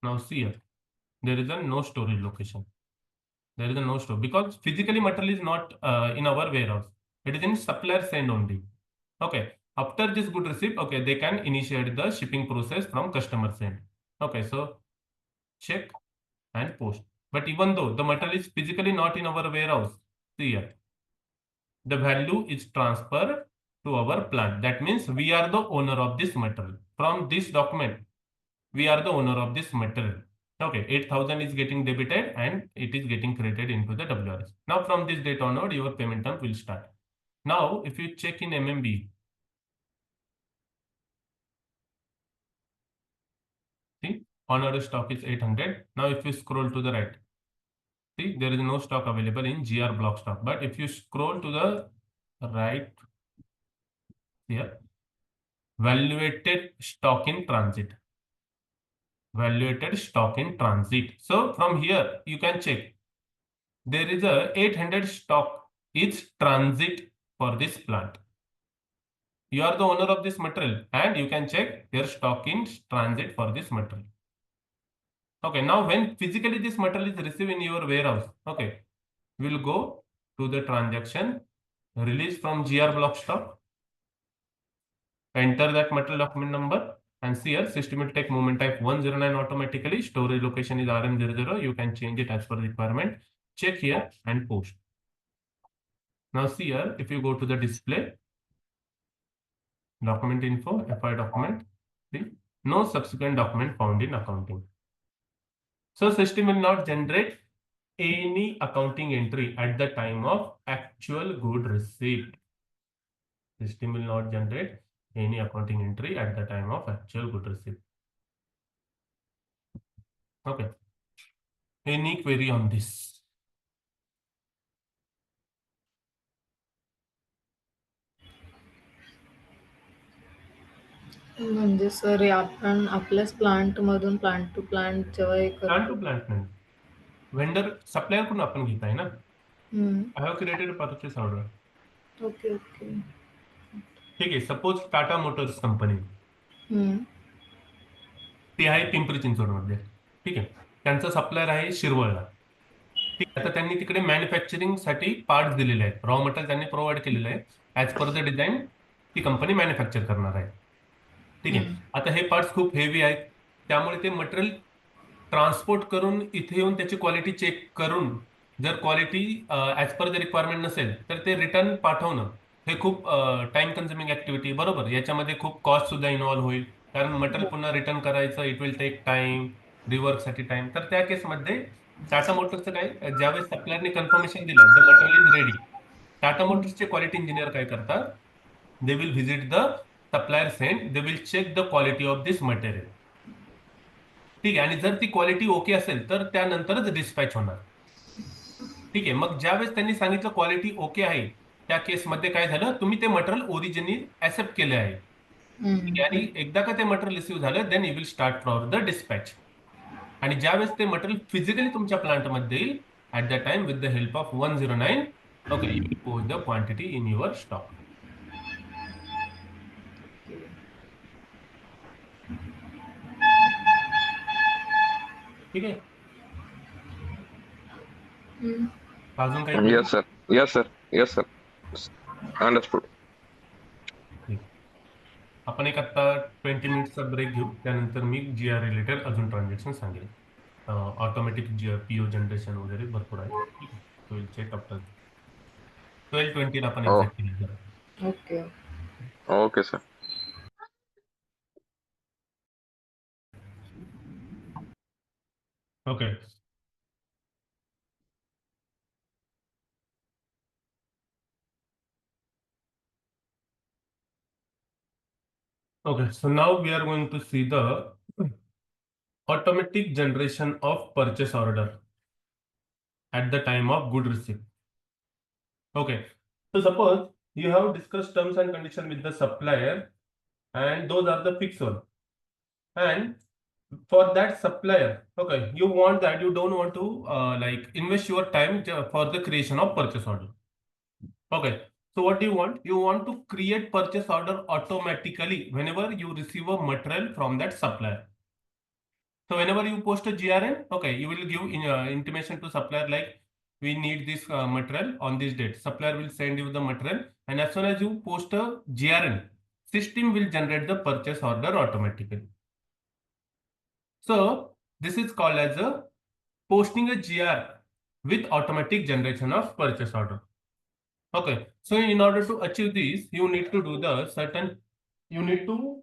Speaker 1: Now see here, there is a no storage location. There is a no store because physically material is not in our warehouse. It is in supplier send only. Okay, after this good receipt, okay, they can initiate the shipping process from customer send. Okay, so check and post. But even though the material is physically not in our warehouse, see here, the value is transferred to our plant. That means we are the owner of this material. From this document, we are the owner of this material. Okay, 8,000 is getting debited and it is getting credited into the WRS. Now from this date onward, your payment term will start. Now, if you check in MMB, see, on order stock is 800. Now, if you scroll to the right, see, there is no stock available in GR block stock. But if you scroll to the right here, valuated stock in transit. Valuated stock in transit. So from here, you can check. There is a 800 stock is transit for this plant. You are the owner of this material and you can check your stock in transit for this material. Okay, now when physically this material is received in your warehouse, okay, we will go to the transaction, release from GR block stock, enter that material document number, and see here system will take movement type 109 automatically. Storage location is RM00. You can change it as per requirement. Check here and post. Now see here, if you go to the display, document info, FI document, see, no subsequent document found in accounting. So system will not generate any accounting entry at the time of actual good receipt. System will not generate any accounting entry at the time of actual good receipt. Okay. Any query on this?
Speaker 2: म्हणजे sir आपण आपल्याच plant मधून plant to plant जेव्हा हे
Speaker 1: Plant to
Speaker 2: करतो.
Speaker 1: plant नाही. Vendor supplier कडून आपण घेत आहे ना.
Speaker 2: हम्म.
Speaker 1: I have created a purchase order.
Speaker 2: Okay okay.
Speaker 1: ठीक आहे. सपोज टाटा मोटर्स कंपनी,
Speaker 2: हम्म.
Speaker 1: ती आहे पिंपरी चिंचवडमध्ये. ठीक आहे. त्यांचा सप्लायर आहे शिरवळला. ठीक आहे. आता त्यांनी तिकडे मॅन्युफॅक्चरिंग साठी पार्ट दिलेले आहेत. रॉ मटेरियल त्यांनी प्रोव्हाइड केलेलं आहे ऍज पर द डिझाईन ती कंपनी मॅन्युफॅक्चर करणार आहे. ठीक आहे. आता हे पार्ट्स खूप हेवी आहेत, त्यामुळे ते मटेरियल ट्रान्सपोर्ट करून इथे येऊन त्याची क्वालिटी चेक करून जर quality as per the requirement नसेल तर ते रिटर्न पाठवणं हे खूप टाइम कन्झ्युमिंग ऍक्टिव्हिटी, बरोबर. याच्यामध्ये खूप कॉस्ट सुद्धा इन्व्हॉल्व्ह होईल, कारण मटेरियल पुन्हा रिटर्न करायचं, इट विल टेक टाइम, रिवर्कसाठी टाइम. तर त्या केसमध्ये टाटा मोटर्सचं काय, ज्यावेळेस सप्लायरने कन्फर्मेशन दिलं the material is ready, Tata मोटर्सचे क्वालिटी इंजिनियर काय करतात, they will visit the supplier sent, they will check the quality of this material. ठीक आहे. आणि जर ती क्वालिटी ओके असेल तर त्यानंतरच डिस्पॅच होणार. ठीक आहे. मग ज्यावेळेस त्यांनी सांगितलं क्वालिटी ओके आहे, त्या केसमध्ये काय झालं, तुम्ही ते मटेरियल ओरिजिनली ऍक्सेप्ट केले आहे. ठीक आहे. आणि एकदा का ते मटेरियल रिसीव्ह झालं, then you will start for the dispatch. आणि ज्यावेळेस ते मटेरियल फिजिकली तुमच्या प्लांटमध्ये येईल, at the time with the help of 109, okay, you will post the quantity in your stock. ठीक आहे. अजून काही
Speaker 3: Yes, sir. Yes, sir. Yes, sir. Understood.
Speaker 1: आपण एक आता 20 मिनिटचा ब्रेक घेऊ, त्यानंतर मी GR रिलेटेड अजून ट्रान्झॅक्शन सांगेल. ऑटोमॅटिक PO जनरेशन वगैरे भरपूर आहे. ठीक आहे. तो विल चेक आफ्टर 12:20 आपण
Speaker 3: Oh,
Speaker 1: एक्झॅक्ट केलं.
Speaker 2: Okay.
Speaker 3: okay, sir.
Speaker 1: Okay. Okay, so now we are going to see the automatic generation of purchase order at the time of good receipt. Okay, so suppose you have discussed terms and conditions with the supplier, and those are the fixed one. And for that supplier, okay, you want that, you don't want to like invest your time for the creation of purchase order. Okay, so what do you want? You want to create purchase order automatically whenever you receive a material from that supplier. So whenever you post a GRN, okay, you will give intimation to supplier like we need this material on this date. Supplier will send you the material, and as soon as you post a GRN, system will generate the purchase order automatically. So this is called as a posting a GR with automatic generation of purchase order. Okay, so in order to achieve this, you need to do the certain, you need to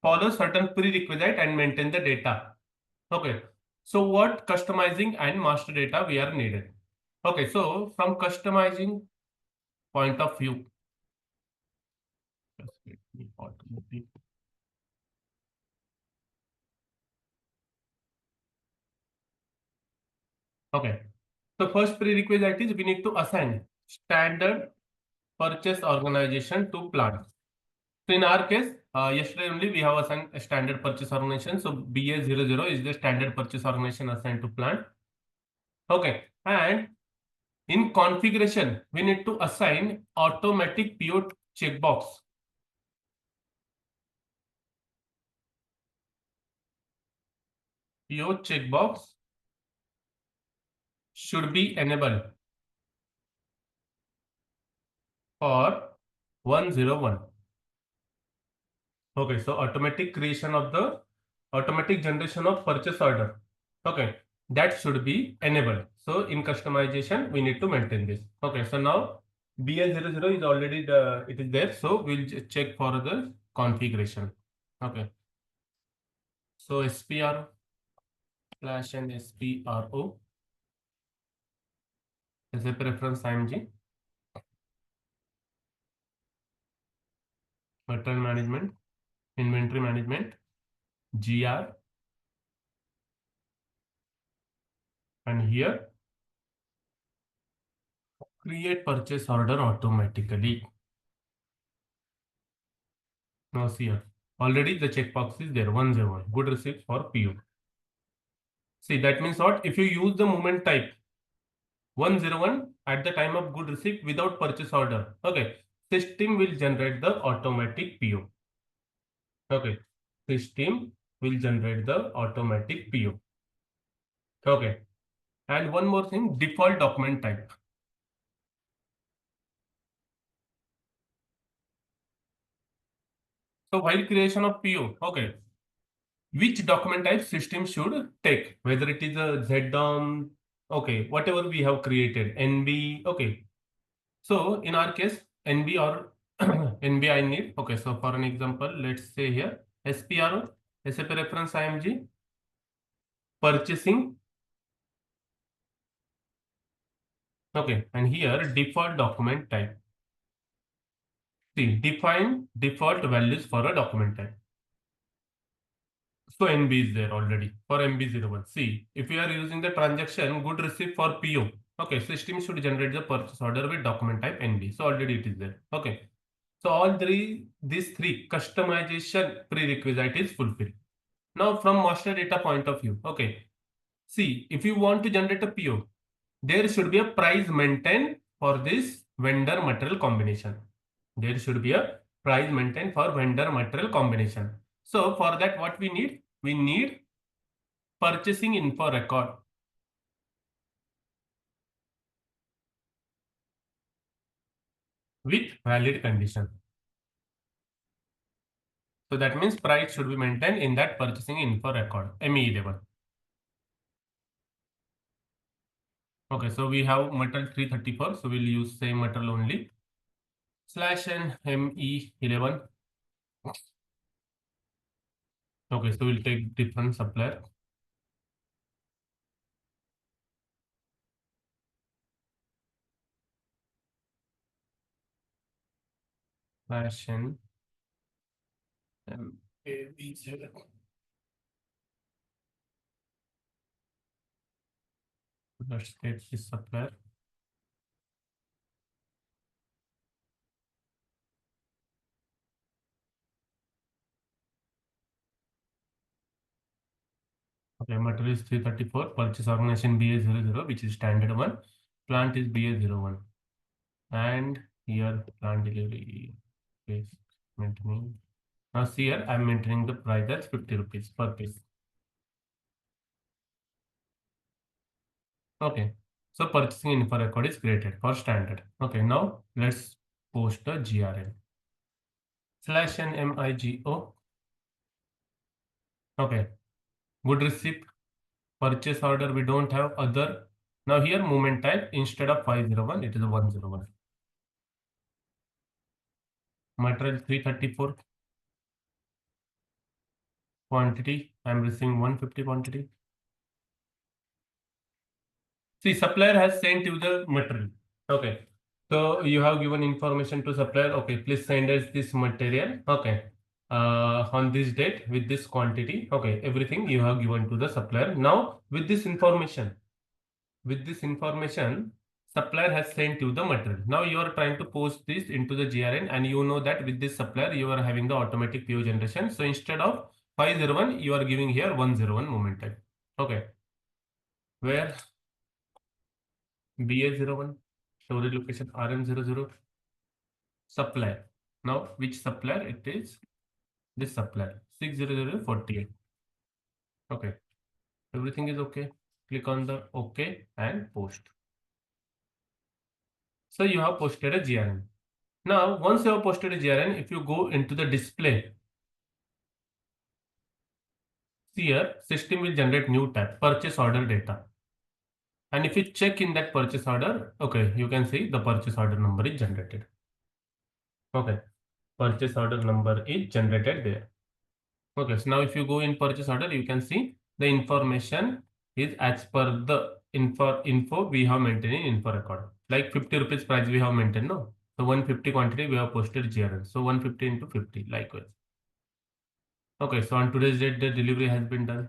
Speaker 1: follow certain prerequisite and maintain the data. Okay, so what customizing and master data we are needed. Okay, so from customizing point of view, just let me automatic. Okay, so first prerequisite is we need to assign standard purchase organization to plant. So in our case, yesterday only we have assigned a standard purchase organization. So BA00 is the standard purchase organization assigned to plant. Okay, and in configuration, we need to assign automatic PO checkbox. PO checkbox should be enabled for 101. Okay, so automatic creation of the automatic generation of purchase order. Okay, that should be enabled. So in customization, we need to maintain this. Okay, so now BA00 is already it is there. So we'll check for the configuration. Okay, so SPR slash and SPRO as a preference IMG. Material management, inventory management, GR, and here create purchase order automatically. Now see here, already the checkbox is there, 101, good receipt for PO. See, that means what? If you use the movement type 101 at the time of good receipt without purchase order, okay, system will generate the automatic PO. Okay, system will generate the automatic PO. Okay, and one more thing, default document type. So while creation of PO, okay, which document type system should take, whether it is a ZDOM, okay, whatever we have created, NB, okay. So in our case, NB or NB I need, okay, so for an example, let's say here, SPRO, SAP reference IMG, purchasing, okay, and here default document type. See, define default values for a document type. So NB is there already for MB01. See, if you are using the transaction good receipt for PO, okay, system should generate the purchase order with document type NB. So already it is there. Okay. So all these three customization prerequisite is fulfilled. Now from master data point of view, okay. See, if you want to generate a PO, there should be a price maintained for this vendor material combination. There should be a price maintained for vendor material combination. So for that, what we need? We need purchasing info record with valid condition. So that means price should be maintained in that purchasing info record, ME11. Okay, so we have material 334, so we'll use same material only. Slash n ME11. Okay, so we'll take different supplier. Slash n ME7. Let's take this supplier. Okay, material is 334, purchase organization BA00, which is standard one. Plant is BA01. And here plant delivery is maintaining. Now see here, I'm maintaining the price as 50 rupees per piece. Okay, so purchasing info record is created for standard. Okay, now let's post the GRN. Slash n MIGO. Okay, good receipt, purchase order, we don't have other. Now here movement type, instead of 501, it is 101. Material 334. Quantity, I'm receiving 150 quantity. See, supplier has sent you the material. Okay. So you have given information to supplier. Okay, please send us this material. Okay. On this date with this quantity. Okay, everything you have given to the supplier. Now with this information, supplier has sent you the material. Now you are trying to post this into the GRN, and you know that with this supplier you are having the automatic PO generation. So instead of 501, you are giving here 101 moment type. Okay. Where BA01, storage location RM00, supplier. Now, which supplier? It is this supplier, 60048. Okay, everything is okay. Click on the OK and post. So you have posted a GRN. Now, once you have posted a GRN, if you go into the display, see here, system will generate new tab, purchase order data. And if you check in that purchase order, okay, you can see the purchase order number is generated. Okay, purchase order number is generated there. Okay, so now if you go in purchase order, you can see the information is as per the info we have maintained in info record. Like 50 rupees price we have maintained, no? So 150 quantity we have posted GRN. So 150 into 50, likewise. Okay, so on today's date, the delivery has been done.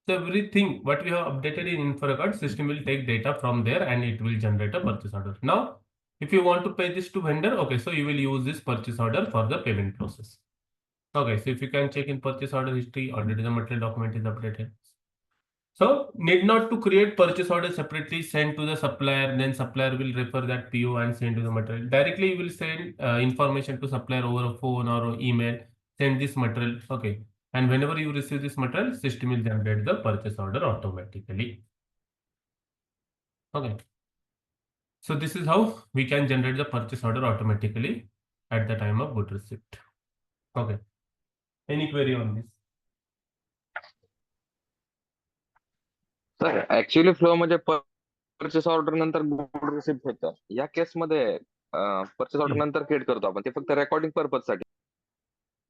Speaker 1: So everything what we have updated in info record, system will take data from there and it will generate a purchase order. Now, if you want to pay this to vendor, okay, so you will use this purchase order for the payment process. Okay, so if you can check in purchase order history, already the material document is updated. So need not to create purchase order separately, send to the supplier, then supplier will refer that PO and send to the material. Directly you will send information to supplier over a phone or email, send this material. Okay. And whenever you receive this material, system will generate the purchase order automatically. Okay. So this is how we can generate the purchase order automatically at the time of good receipt. Okay. Any query on this?
Speaker 3: Sir actually flow म्हणजे purchase order नंतर good receipt होतं. या केसमध्ये purchase order नंतर create करतो आपण, ते फक्त रेकॉर्डिंग पर्पज साठी.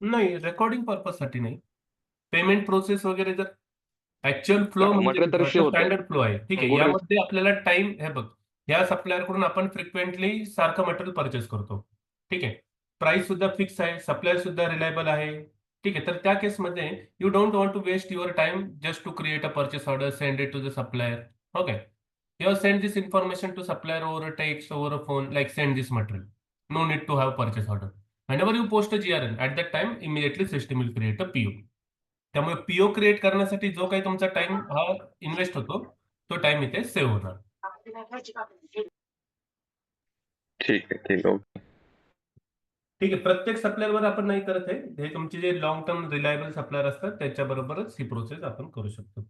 Speaker 1: नाही, रेकॉर्डिंग पर्पज साठी नाही. पेमेंट प्रोसेस वगैरे जर ऍक्च्युअल फ्लो म्हणजे
Speaker 3: मटेरियल तर रिसीव्ह होतं.
Speaker 1: स्टँडर्ड फ्लो आहे. ठीक आहे.
Speaker 3: गुड
Speaker 1: यामध्ये आपल्याला टाइम हे बघ, या सप्लायर कडून आपण फ्रिक्वेंटली सारखं मटेरियल परचेस करतो. ठीक आहे. प्राइस सुद्धा फिक्स आहे, सप्लायर सुद्धा रिलायबल आहे. ठीक आहे. तर त्या केसमध्ये you don't want to waste your time just to create a purchase order, send it to the supplier. Okay. You send this information to supplier over a text, over a phone, like send this material. No need to have purchase order. Whenever you post a GRN, at that time, immediately system will create a PO. त्यामुळे PO create करण्यासाठी जो काही तुमचा time हा invest होतो, तो time इथे save होणार.
Speaker 3: ठीक आहे, ठीक आहे.
Speaker 1: ठीक आहे. प्रत्येक सप्लायरवर आपण नाही करत आहे. हे तुमचे जे लॉंग टर्म रिलायबल सप्लायर असतात त्याच्याबरोबरच ही प्रोसेस आपण करू शकतो.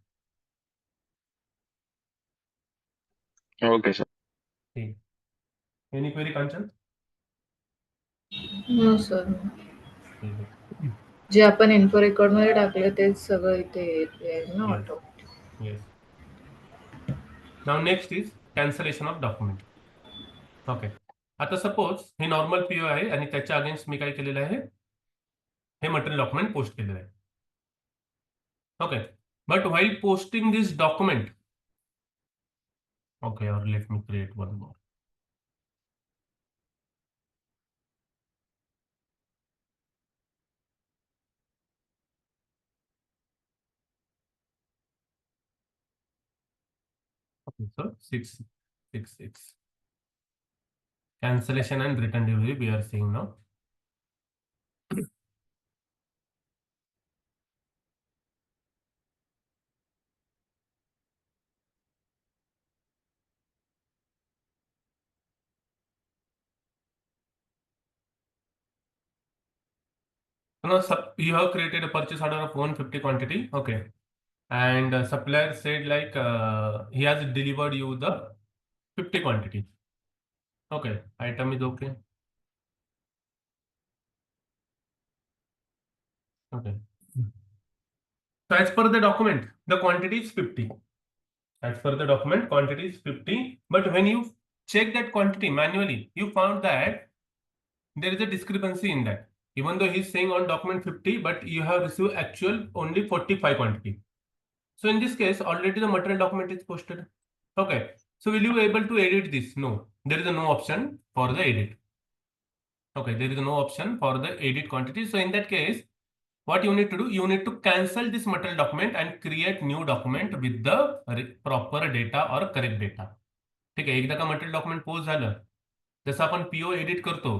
Speaker 3: Okay sir.
Speaker 1: ठीक. Any query Kanchan?
Speaker 2: No sir.
Speaker 1: ठीक आहे.
Speaker 2: जे आपण इन्फो रेकॉर्ड मध्ये टाकले तेच सगळं इथे येईल ना
Speaker 1: Yes.
Speaker 2: Auto.
Speaker 1: Yes. Now next is cancellation of document. Okay. आता सपोज हे नॉर्मल पीओ आहे आणि त्याच्या अगेन्स्ट मी काय केलेलं आहे, हे मटेरियल डॉक्युमेंट पोस्ट केलेलं आहे. Okay. But while posting this document, okay, और let me create one more. Okay, so 666. Cancellation and return delivery we are seeing now. So now you have created a purchase order of 150 quantity, okay, and supplier said like he has delivered you the 50 quantity. Okay, item is okay. Okay. So as per the document, the quantity is 50. As per the document, quantity is 50. But when you check that quantity manually, you found that there is a discrepancy in that. Even though he's saying on document 50, but you have received actual only 45 quantity. So in this case, already the material document is posted. Okay. So will you be able to edit this? No. There is no option for the edit. Okay. There is no option for the edit quantity. So in that case, what you need to do, you need to cancel this material document and create new document with the proper data or correct data. ठीक आहे. एकदा का material document post झालं, जसं आपण PO edit करतो,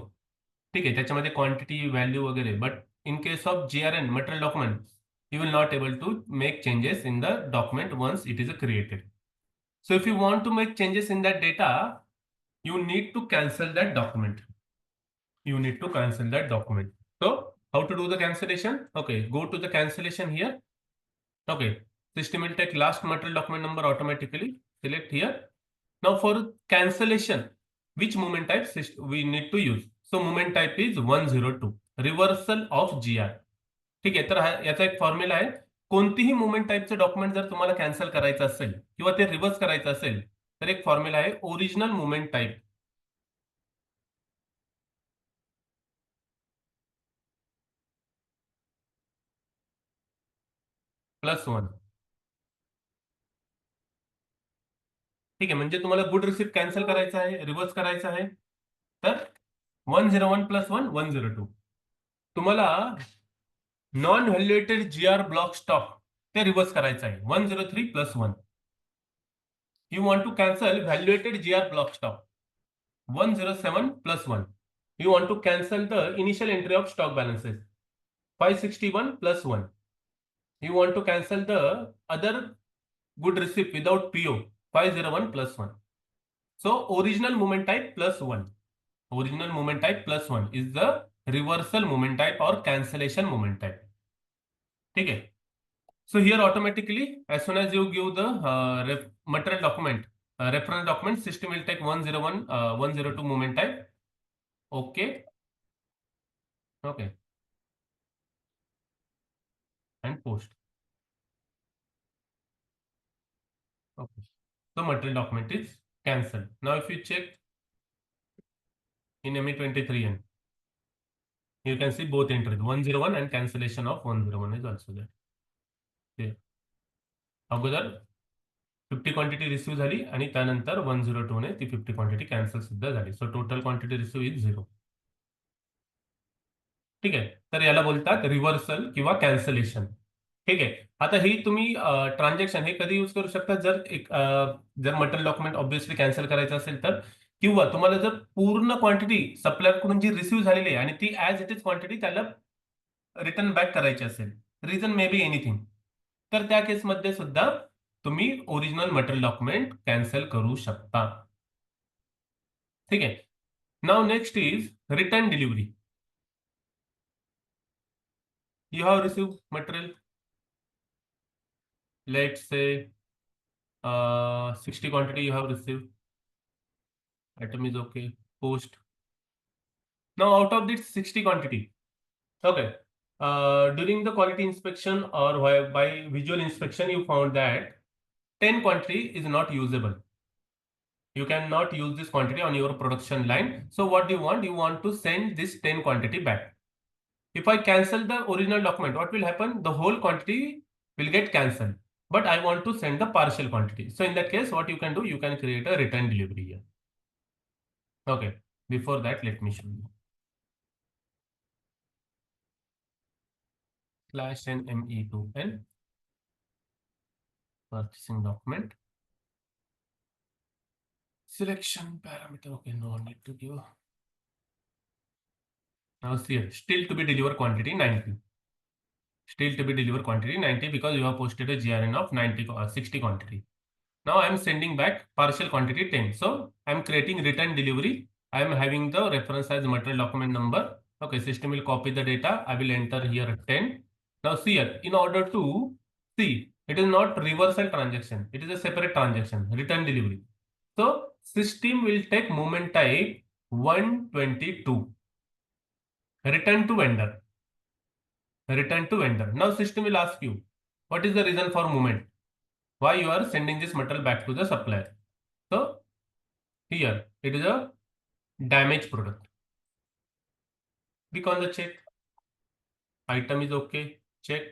Speaker 1: ठीक आहे, त्याच्यामध्ये क्वांटिटी व्हॅल्यू वगैरे, but in case of GRN material document you will not able to make changes in the document once it is created. So if you want to make changes in that data, you need to cancel that document. You need to cancel that document. So how to do the cancellation? Okay, go to the cancellation here. Okay, system will take last material document number automatically. Select here. Now for cancellation, which movement type we need to use? So movement type is 102, reversal of GR. ठीक आहे. तर याचा एक formula आहे. कोणतीही movement टाईपचं document जर तुम्हाला कॅन्सल करायचं असेल किंवा ते रिव्हर्स करायचं असेल, तर एक फॉर्म्युला आहे ओरिजिनल मुवमेंट टाईप +1. ठीक आहे. म्हणजे तुम्हाला गुड रिसिप्ट कॅन्सल करायचं आहे, रिव्हर्स करायचं आहे, तर 101 + 1 102. तुम्हाला non valuated GR block stock ते रिव्हर्स करायचं आहे 103 + 1. You want to cancel valuated GR block stock 107 + 1. You want to cancel the initial entry of stock balances 561 + 1. You want to cancel the other good receipt without PO 501 + 1. So original movement type +1. Original movement type +1 is the reversal movement type or cancellation movement type. ठीक है. So here automatically as soon as you give the material document reference document, system will take 101 102 movement type. Okay. Okay. and post. Okay. So material document is cancelled. Now if you check in ME23N, you can see both entries 101 and cancellation of 101 is also there. Okay. अगोदर 50 quantity receive झाली आणि त्यानंतर 102 ने ती 50 quantity cancel सुद्धा झाली. So total quantity receive is 0. ठीक आहे. तर याला बोलतात रिव्हर्सल किंवा कॅन्सलेशन. ठीक आहे. आता ही तुम्ही ट्रान्झॅक्शन हे कधी यूज करू शकता जर मटेरियल डॉक्युमेंट ऑब्व्हियसली कॅन्सल करायचं असेल तर, किंवा तुम्हाला जर पूर्ण क्वांटिटी सप्लायरकडून जी रिसीव्ह झालेली आहे आणि ती ॲज इट इज क्वांटिटी त्याला रिटर्न बॅक करायची असेल, रिझन मे बी एनिथिंग, तर त्या केसमध्ये सुद्धा तुम्ही ओरिजिनल मटेरियल डॉक्युमेंट कॅन्सल करू शकता. ठीक आहे. Now next is return delivery. You have received material, let's say 60 quantity you have received. Item is okay. Post. Now out of this 60 quantity, okay, during the quality inspection or by visual inspection, you found that 10 quantity is not usable. You cannot use this quantity on your production line. So what do you want? You want to send this 10 quantity back. If I cancel the original document, what will happen? The whole quantity will get cancelled. But I want to send the partial quantity. So in that case, what you can do? You can create a return delivery here. Okay. Before that, let me show you. /NME2N purchasing document. Selection parameter. Okay, no need to give. Now see here, still to be delivered quantity 90. Still to be delivered quantity 90 because you have posted a GRN of 60 quantity. Now I am sending back partial quantity 10. So I am creating return delivery. I am having the reference as material document number. Okay, system will copy the data. I will enter here 10. Now see here, in order to see, it is not reversal transaction. It is a separate transaction, return delivery. So system will take movement type 122. Return to vendor. Return to vendor. Now system will ask you, what is the reason for movement? Why you are sending this material back to the supplier? So here it is a damaged product. Click on the check. Item is okay. Check.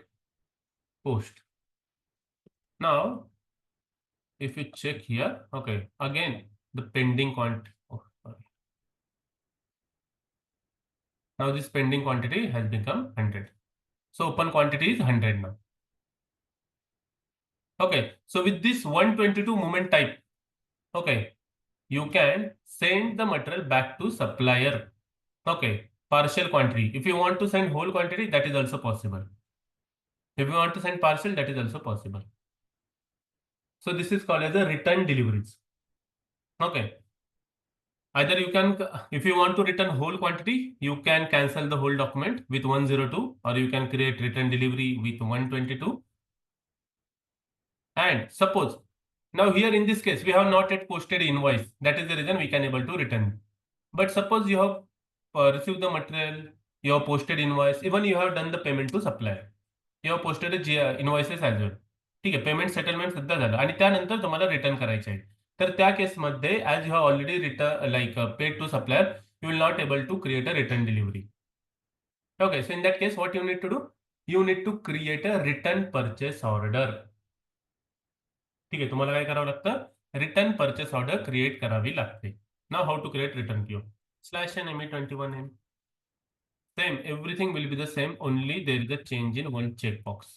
Speaker 1: Post. Now if you check here, okay, again the pending quantity. Oh, sorry. Now this pending quantity has become 100. So open quantity is 100 now. Okay, so with this 122 movement type, okay, you can send the material back to supplier. Okay, partial quantity. If you want to send whole quantity, that is also possible. If you want to send partial, that is also possible. So this is called as a return deliveries. Okay. Either you can, if you want to return whole quantity, you can cancel the whole document with 102, or you can create return delivery with 122. And suppose, now here in this case, we have not yet posted invoice. That is the reason we can able to return. But suppose you have received the material, you have posted invoice, even you have done the payment to supplier. You have posted invoices as well. ठीक आहे, payment settlement सुद्धा झालं आणि त्यानंतर तुम्हाला return करायचे आहे. तर त्या केसमध्ये as you have already paid to supplier, you will not able to create a return delivery. Okay, so in that case what you need to do? You need to create a return purchase order. ठीक आहे, तुम्हाला काय करावं लागतं? Return purchase order create करावी लागते. Now how to create return PO? /NME21N. Same, everything will be the same, only there is a change in one checkbox.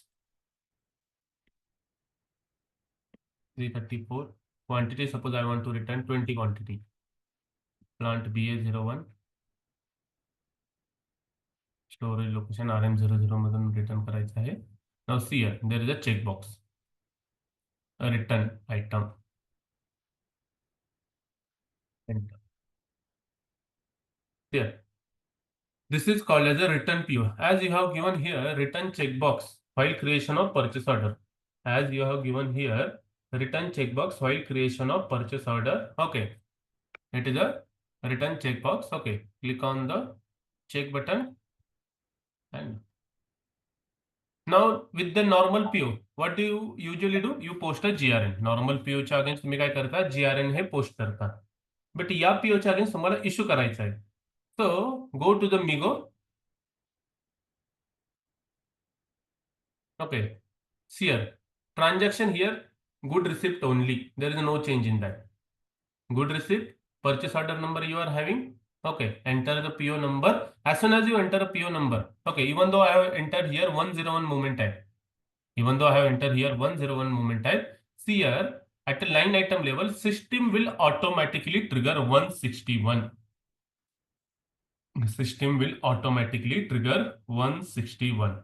Speaker 1: 334 quantity, suppose I want to return 20 quantity. Plant BA01, storage location RM00 मधून return करायचं आहे. Now see here, there is a checkbox, a return item. Enter. Here, this is called as a return PO. As you have given here, return checkbox while creation of purchase order. As you have given here, return checkbox while creation of purchase order. Okay, it is a return checkbox. Okay, click on the check button and Now with the normal PO, what do you usually do? You post a GRN. Normal PO च्या against तुम्ही काय करता? GRN हे post करता. But या PO च्या against तुम्हाला issue करायचा आहे. So go to the Migo. Okay. See here. Transaction here, good receipt only. There is no change in that. Good receipt, purchase order number you are having. Okay, enter the PO number. As soon as you enter a PO number, okay, even though I have entered here 101 movement type, even though I have entered here 101 movement type, see here at the line item level, system will automatically trigger 161. System will automatically trigger 161.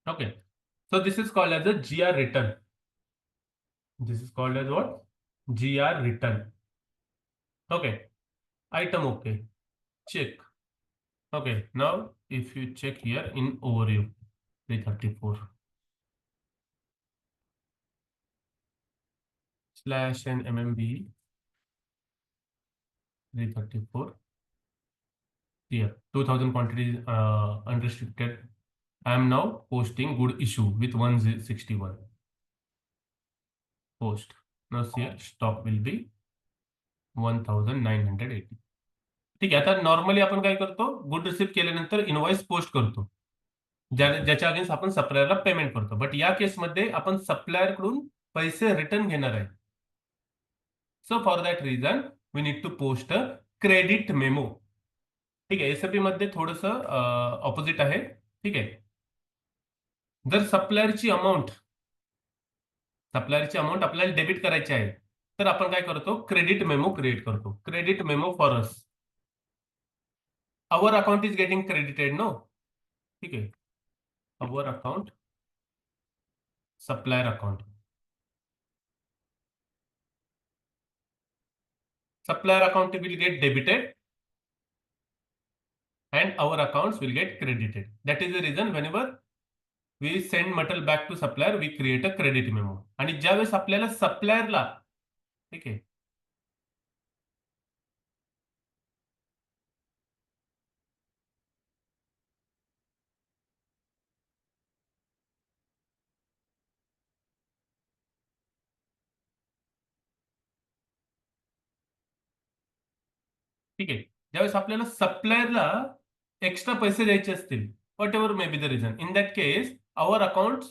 Speaker 1: Okay, so this is called as a GR return. This is called as what? GR return. Okay, item okay. Check. Okay, now if you check here in overview, 334 slash and MMB 334 here 2000 quantities unrestricted. I am now posting good issue with 161 post. Now here stock will be 1980. ठीक आहे. आता normally आपण काय करतो, good receive केल्यानंतर invoice post करतो, ज्याच्या against आपण सप्लायरला पेमेंट करतो. बट या केसमध्ये आपण सप्लायर कडून पैसे रिटर्न घेणार आहे. So for that reason we need to post a credit memo. ठीक आहे. एसएपी मध्ये थोडस ऑपोजिट आहे. ठीक आहे. जर सप्लायरची अमाऊंट आपल्याला डेबिट करायची आहे, तर आपण काय करतो, क्रेडिट मेमो क्रिएट करतो. Credit memo for us, our account is getting credited no. ठीक आहे. Our account, supplier account, supplier account will get debited and our accounts will get credited. That is the reason whenever we send material back to supplier, we create a credit memo. आणि ज्यावेळेस आपल्याला सप्लायरला, ठीक आहे, ठीक आहे, ज्यावेळेस आपल्याला सप्लायरला extra पैसे द्यायचे असतील, what ever may be the reason, in that case our accounts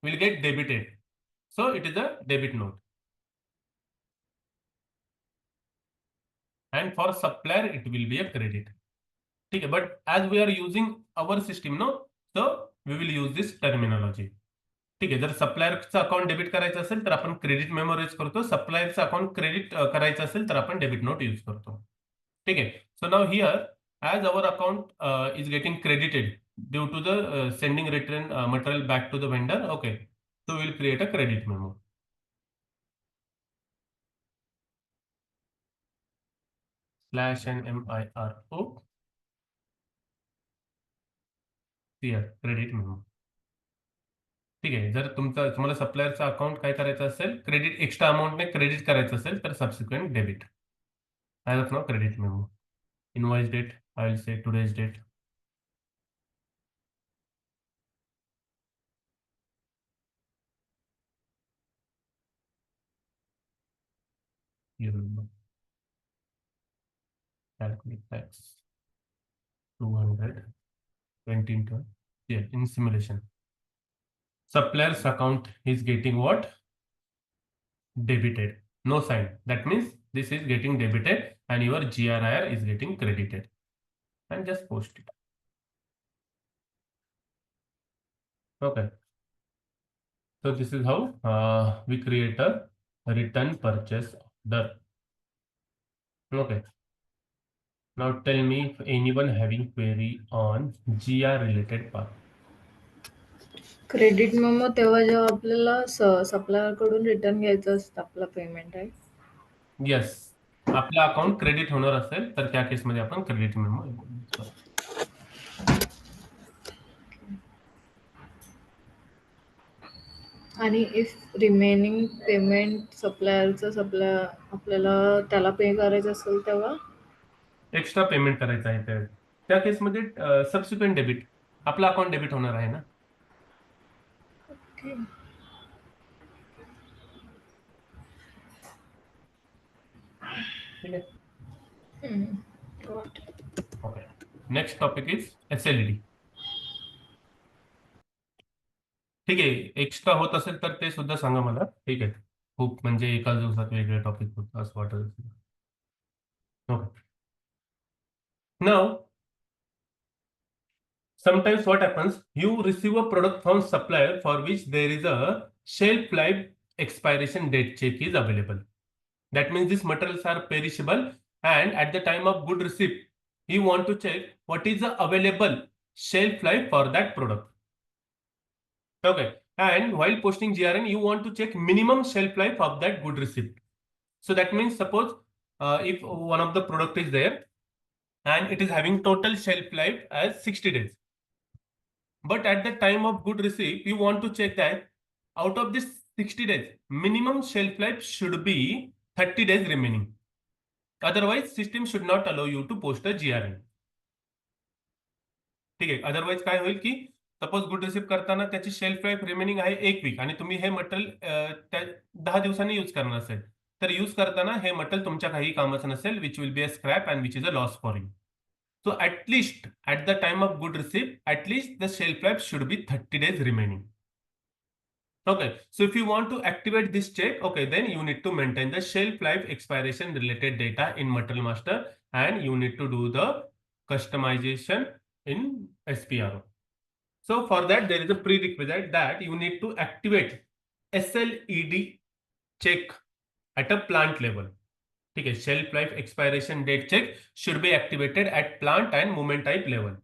Speaker 1: will get debited. So it is a debit note. And for supplier it will be a credit. ठीक आहे. But as we are using our system, no, so we will use this terminology. ठीक आहे. जर सप्लायरचं account debit करायचं असेल तर आपण credit memo raise करतो. सप्लायरचं अकाउंट क्रेडिट करायचं असेल तर आपण डेबिट नोट यूज करतो. ठीक आहे. So now here as our account is getting credited due to the sending return material back to the vendor. Okay, so will create a credit memo. Slash N MIRO here credit memo. ठीक आहे. जर तुम्हाला सप्लायरचा account काय करायचं असेल, credit extra अमाऊंटने credit करायचं असेल तर subsequent debit. As of now credit memo. Invoice date I will say today's date. Calculate tax 200 20 into here in simulation. Supplier's account is getting what? Debited. No sign. That means this is getting debited and your GRIR is getting credited. And just post it. Okay. So this is how we create a return purchase order. Okay. Now tell me if anyone having query on GR related part.
Speaker 2: Credit memo तेव्हा जेव्हा आपल्याला supplier कडून return घ्यायचं असतं आपलं payment आहे.
Speaker 1: Yes, आपला account credit होणार असेल तर त्या केसमध्ये आपण क्रेडिट मेमो यूज करतो.
Speaker 2: आणि इफ रिमेनिंग पेमेंट आपल्याला त्याला पे करायचं असेल तेव्हा
Speaker 1: एक्स्ट्रा पेमेंट करायचं आहे त्या केसमध्ये सबसिक्वेंट डेबिट, आपला अकाउंट डेबिट होणार आहे ना.
Speaker 2: ओके.
Speaker 1: ठीक आहे.
Speaker 2: Got it.
Speaker 1: Okay. Next topic is SLED. ठीक आहे, एक्स्ट्रा होत असेल तर ते सुद्धा सांगा मला. ठीक आहे, खूप म्हणजे एकाच दिवसात वेगळे टॉपिक होत असं वाटत असेल. Okay. Now sometimes what happens, you receive a product from supplier for which there is a shelf life expiration date check is available. That means these materials are perishable, and at the time of good receipt you want to check what is the available shelf life for that product. Okay, and while posting GRN you want to check minimum shelf life of that good receipt. So that means suppose if one of the product is there and it is having total shelf life as 60 days, but at the time of good receipt you want to check that out of this 60 days minimum shelf life should be 30 days remaining, otherwise system should not allow you to post a GRN. ठीक आहे, otherwise काय होईल की suppose good receive करताना त्याची shelf life remaining आहे 1 week आणि तुम्ही हे मटेरियल त्या 10 दिवसांनी यूज करणार असेल तर यूज करताना हे मटेरियल तुमच्या काही कामाचं नसेल, which will be a scrap and which is a loss for you. So at least at the time of good receipt, at least the shelf life should be 30 days remaining. Okay, so if you want to activate this check, okay, then you need to maintain the shelf life expiration related data in Material Master, and you need to do the customization in SPRO. So for that there is a prerequisite that you need to activate SLED check at a plant level. ठीक है, shelf life expiration date check should be activated at plant and movement type level.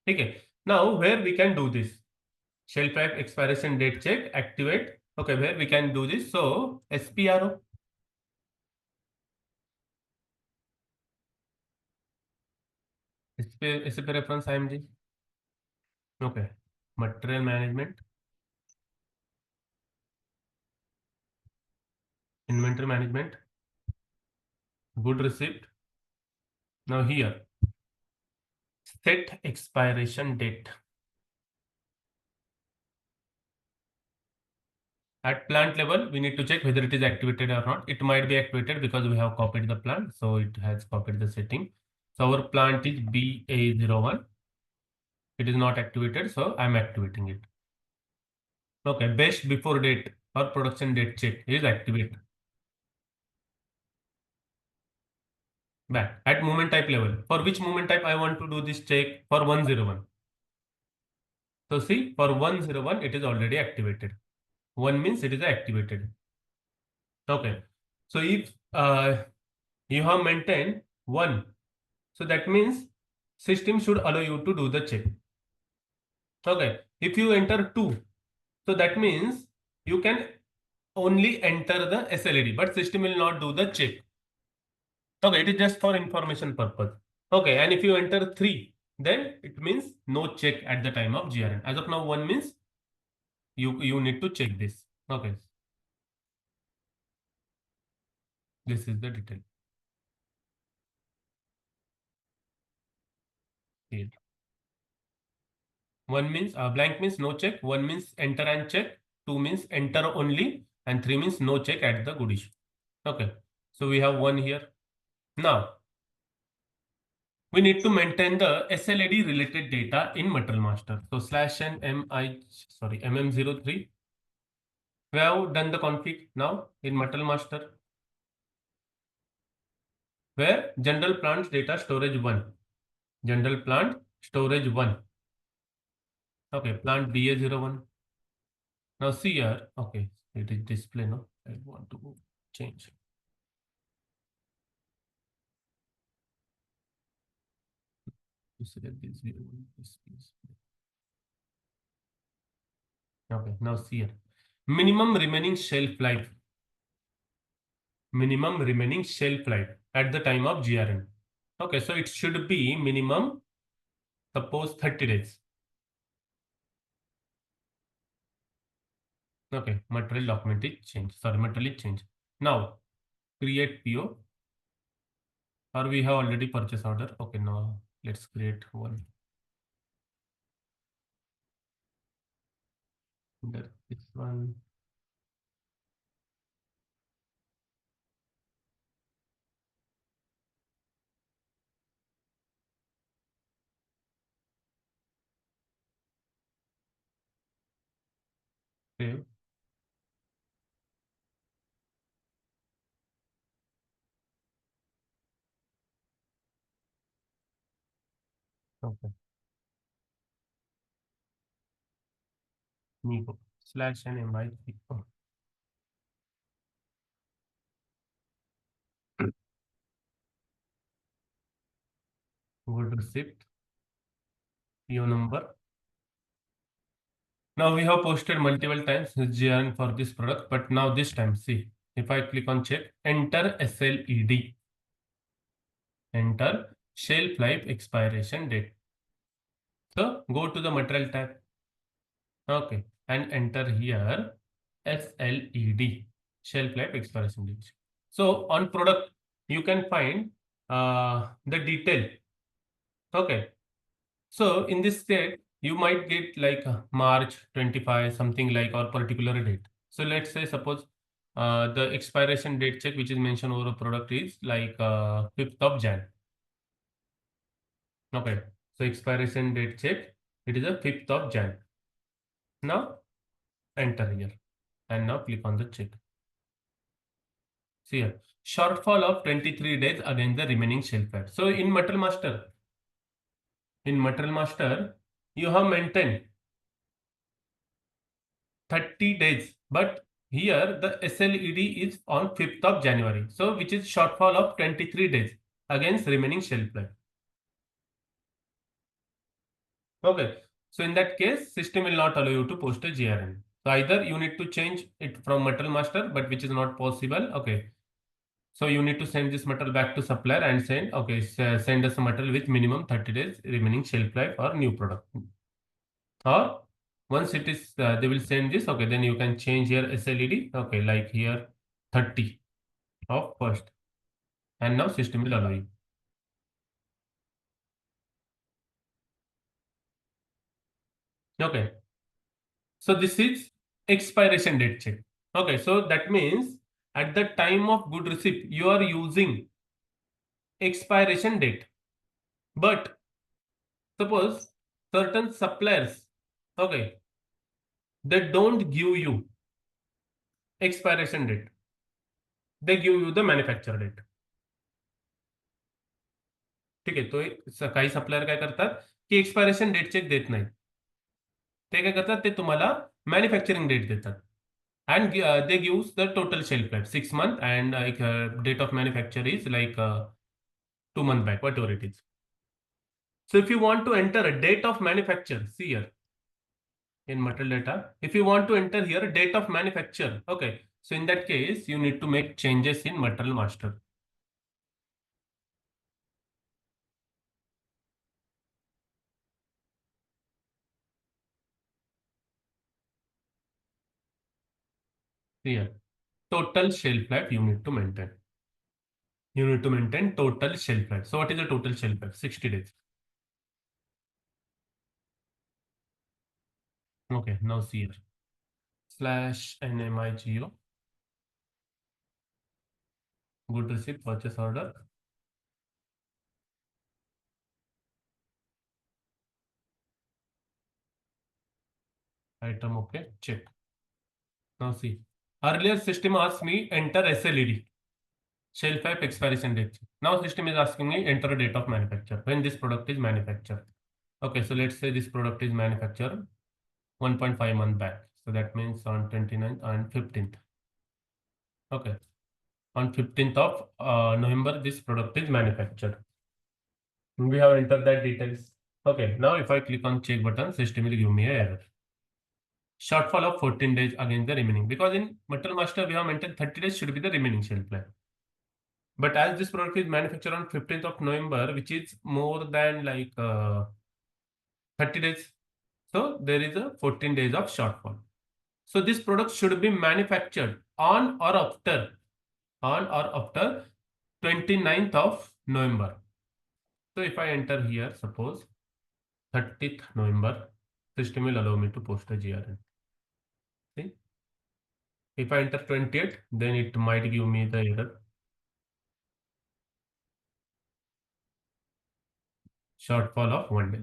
Speaker 1: ठीक है, now where we can do this shelf life expiration date check activate, okay, where we can do this, so SPRO, इस पे reference IMG. Okay, material management, inventory management, good receipt. Now here set expiration date. At plant level, we need to check whether it is activated or not. It might be activated because we have copied the plant, so it has copied the setting. So our plant is BA01. It is not activated, so I'm activating it. Okay, best before date or production date check is activate. Back at movement type level. For which movement type I want to do this check? For 101. So see, for 101 it is already activated. 1 means it is activated. Okay, so if you have maintained 1, so that means system should allow you to do the check. Okay, if you enter 2, so that means you can only enter the SLED, but system will not do the check. Okay, it is just for information purpose. Okay, and if you enter 3, then it means no check at the time of GRN. As of now, 1 means you need to check this. Okay, this is the detail. Here. 1 means blank means no check, 1 means enter and check, 2 means enter only, and 3 means no check at the good issue. Okay, so we have 1 here. Now we need to maintain the SLED related data in Material Master. So MM03. We have done the config now in Material Master, where general plant data storage 1, general plant storage 1. Okay, plant BA01. Now see here, okay, it is display, no, I want to change. Select this 01, this is. Okay, now see here, minimum remaining shelf life. Minimum remaining shelf life at the time of GRN. Okay, so it should be minimum, suppose 30 days. Okay, material document is changed. Sorry, material is changed. Now create PO, or we have already purchase order. Okay, now let's create one. This one. Save. Okay. New slash and MI. Oh, good receipt. PO number. Now we have posted multiple times GRN for this product, but now this time, see, if I click on check, enter SLED, enter shelf life expiration date. So go to the material tab, okay, and enter here SLED, shelf life expiration date. So on product, you can find the detail, okay. So in this state, you might get like March 25, something like, or particular date. So let's say suppose the expiration date check which is mentioned over a product is like 5th of Jan. Okay. So expiration date check, it is a 5th of Jan. Now enter here and now click on the check. See here, shortfall of 23 days against the remaining shelf life. So in Material Master, you have maintained 30 days, but here the SLED is on 5th of January. So which is shortfall of 23 days against remaining shelf life. Okay. So in that case, system will not allow you to post a GRN. So either you need to change it from Material Master, but which is not possible. Okay. So you need to send this material back to supplier and send, okay, send us a material with minimum 30 days remaining shelf life or new product. Or once it is, they will send this, okay, then you can change your SLED, okay, like here 30 of first, and now system will allow you. Okay, so this is expiration date check. Okay, so that means at the time of good receipt, you are using expiration date, but suppose certain suppliers, okay, they don't give you expiration date, they give you the manufacture date. ठीक आहे, तो काही supplier काय करतात की expiration date check देत नाहीत. ते काय करतात, ते तुम्हाला मॅन्युफॅक्चरिंग डेट देतात. And they gives the total shelf life 6 months, and date of manufacture is like 2 months back, whatever it is. So if you want to enter a date of manufacture, see here in material data, if you want to enter here date of manufacture, okay, so in that case you need to make changes in material master. See here, total shelf life you need to maintain. You need to maintain total shelf life. So what is the total shelf life? 60 days. Okay, now see here. Slash NMIGO. Good receipt, purchase order. Item okay, check. Now see. Earlier system asked me enter SLED. Shelf life expiration date. Now system is asking me enter date of manufacture when this product is manufactured. Okay, so let's say this product is manufactured 1.5 month back. So that means on 29th and 15th. Okay. On 15th of November, this product is manufactured. We have entered that details. Okay, now if I click on check button, system will give me an error. Shortfall of 14 days against the remaining. Because in Material Master, we have maintained 30 days should be the remaining shelf life. But as this product is manufactured on 15th of November, which is more than like 30 days, so there is a 14 days of shortfall. So this product should be manufactured on or after 29th of November. So if I enter here, suppose 30th November, system will allow me to post a GRN. See? If I enter 20th, then it might give me the error. Shortfall of 1 day.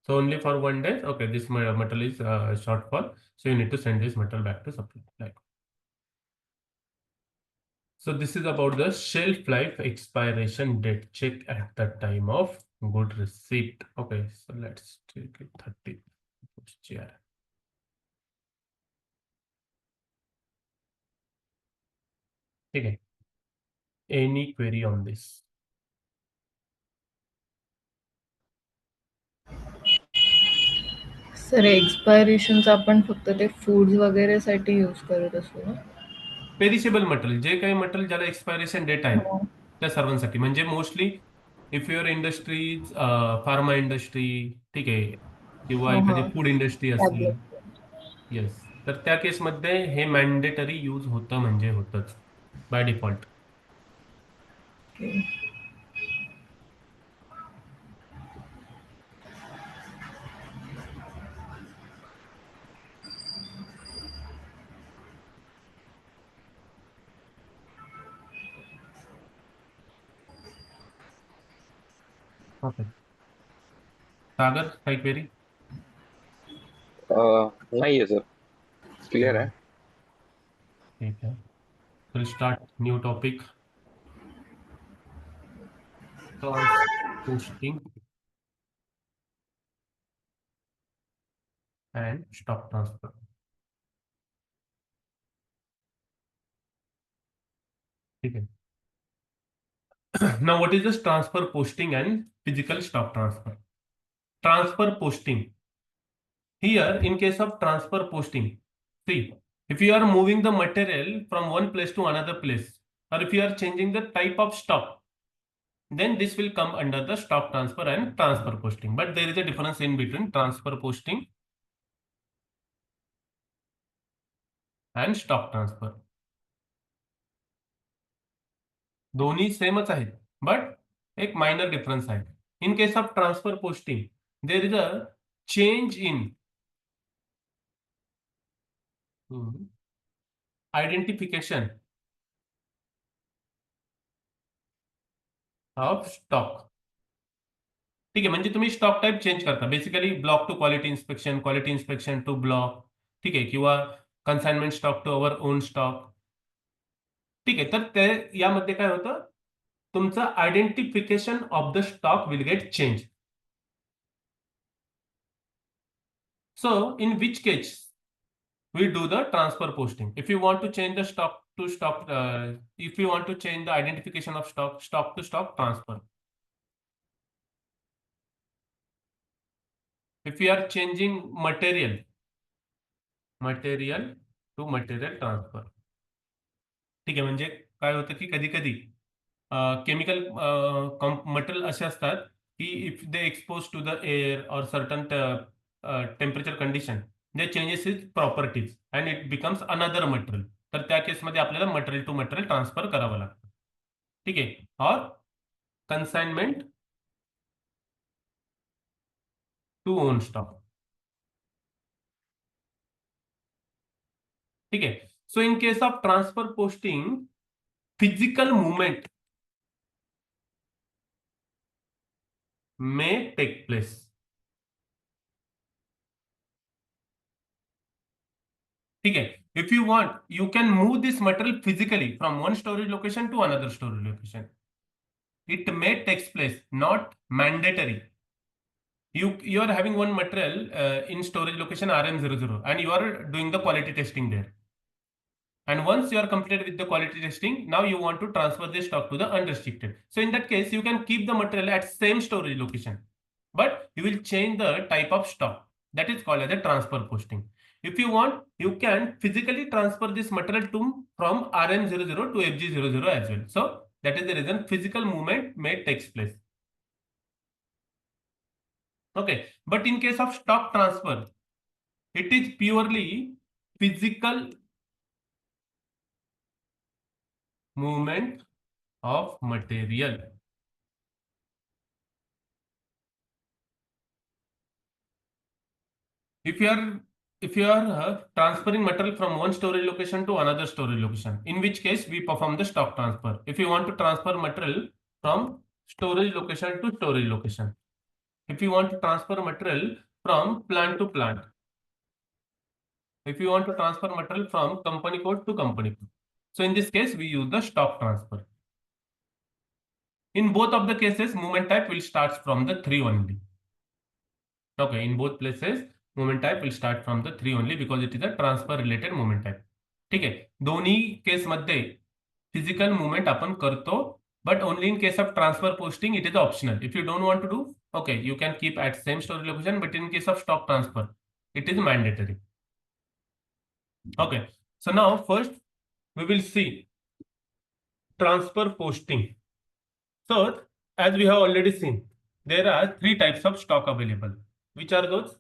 Speaker 1: So only for 1 day, okay, this metal is shortfall. So you need to send this metal back to supply. Like. So this is about the shelf life expiration date. Check at the time of good receipt. Okay, so let's take it 30. Okay. Any query on this?
Speaker 2: Sir एक्सपायरेशनचं आपण फक्त ते foods वगैरेसाठी use करत असतो ना?
Speaker 1: Perishable material, जे काही material ज्याला एक्सपायरेशन डेट आहे
Speaker 2: हो.
Speaker 1: त्या सर्वांसाठी, म्हणजे mostly if your industries pharma industry, ठीक आहे, किंवा एखादी फूड इंडस्ट्री असली, येस, तर त्या केसमध्ये हे मॅन्डेटरी यूज होतं, म्हणजे होतच बाय डिफॉल्ट. ओके, सागर, काही क्वेरी?
Speaker 3: नाहीये सर, क्लिअर आहे.
Speaker 1: ठीक आहे, will start new topic, posting and stock transfer. Okay. Now, what is this transfer posting and physical stock transfer? Transfer posting. Here, in case of transfer posting, see, if you are moving the material from one place to another place, or if you are changing the type of stock, then this will come under the stock transfer and transfer posting. But there is a difference in between transfer posting and stock transfer. दोन्ही सेमच आहेत, but एक minor difference आहे. In case of transfer posting, there is a change in identification of stock. ठीक आहे, म्हणजे तुम्ही stock type change करता, basically block to quality inspection to block, ठीक आहे, किंवा consignment stock to our own stock. ठीक आहे, तर ते यामध्ये काय होतं, तुमचं identification of the stock will get change. So in which case we do the transfer posting. If you want to change the stock to stock, if you want to change the identification of stock to stock transfer. If you are changing material to material transfer. ठीक आहे, म्हणजे काय होतं की कधी कधी chemical material असे असतात की if they expose to the air or certain temperature condition, they changes is properties and it becomes another material. तर त्या केसमध्ये आपल्याला मटेरियल टू मटेरियल ट्रान्सफर करावं लागतं. ठीक आहे, और कन्साइनमेंट टू ओन स्टॉक. ठीक आहे, so in case of transfer posting, physical movement may take place. ठीक है, if you want, you can move this material physically from one storage location to another storage location. It may take place, not mandatory. You are having one material in storage location RM00 and you are doing the quality testing there. And once you are completed with the quality testing, now you want to transfer this stock to the unrestricted. So in that case, you can keep the material at same storage location, but you will change the type of stock. That is called as a transfer posting. If you want, you can physically transfer this material from RM00 to FG00 as well. So that is the reason physical movement may takes place. Okay, but in case of stock transfer, it is purely physical movement of material. If you are transferring material from one storage location to another storage location, in which case we perform the stock transfer. If you want to transfer material from storage location to storage location, if you want to transfer material from plant to plant, if you want to transfer material from company code to company code, so in this case we use the stock transfer. In both of the cases, movement type will start from the 3 only. Okay, in both places movement type will start from the 3 only because it is a transfer related movement type. ठीक आहे, दोन्ही case मध्ये physical movement आपण करतो, but only in case of transfer posting it is optional. If you don't want to do, okay, you can keep at same storage location, but in case of stock transfer it is mandatory. Okay, so now first we will see transfer posting. So as we have already seen, there are 3 types of stock available. Which are those?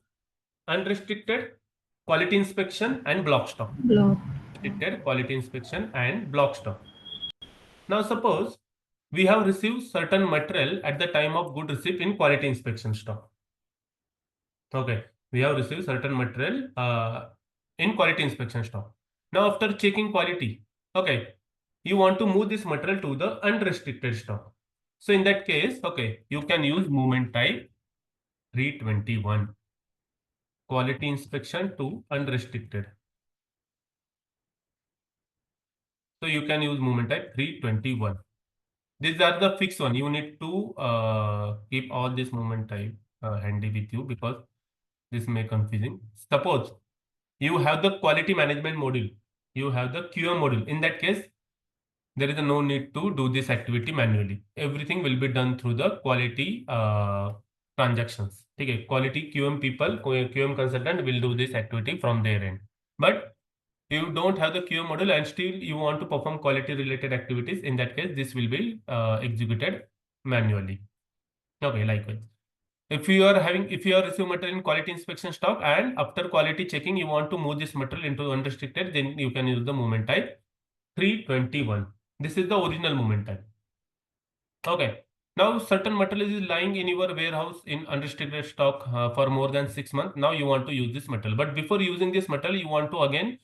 Speaker 1: Unrestricted, quality inspection and block stock.
Speaker 2: Block.
Speaker 1: Restricted, quality inspection and block stock. Now suppose we have received certain material at the time of good receipt in quality inspection stock. Okay, we have received certain material in quality inspection stock. Now after checking quality, okay, you want to move this material to the unrestricted stock. So in that case, okay, you can use movement type 321, quality inspection to unrestricted. So you can use movement type 321. These are the fixed one. You need to keep all this movement type handy with you because this may confusing. Suppose you have the quality management module, you have the QM module. In that case, there is no need to do this activity manually. Everything will be done through the quality transactions. Okay, quality QM people, QM consultant will do this activity from their end. But you don't have the QM module and still you want to perform quality related activities, in that case this will be executed manually. Okay, likewise. If you are receiving material in quality inspection stock and after quality checking you want to move this material into unrestricted, then you can use the movement type 321. This is the original movement type. Okay. Now certain material is lying in your warehouse in unrestricted stock for more than 6 months. Now you want to use this material, but before using this material you want to again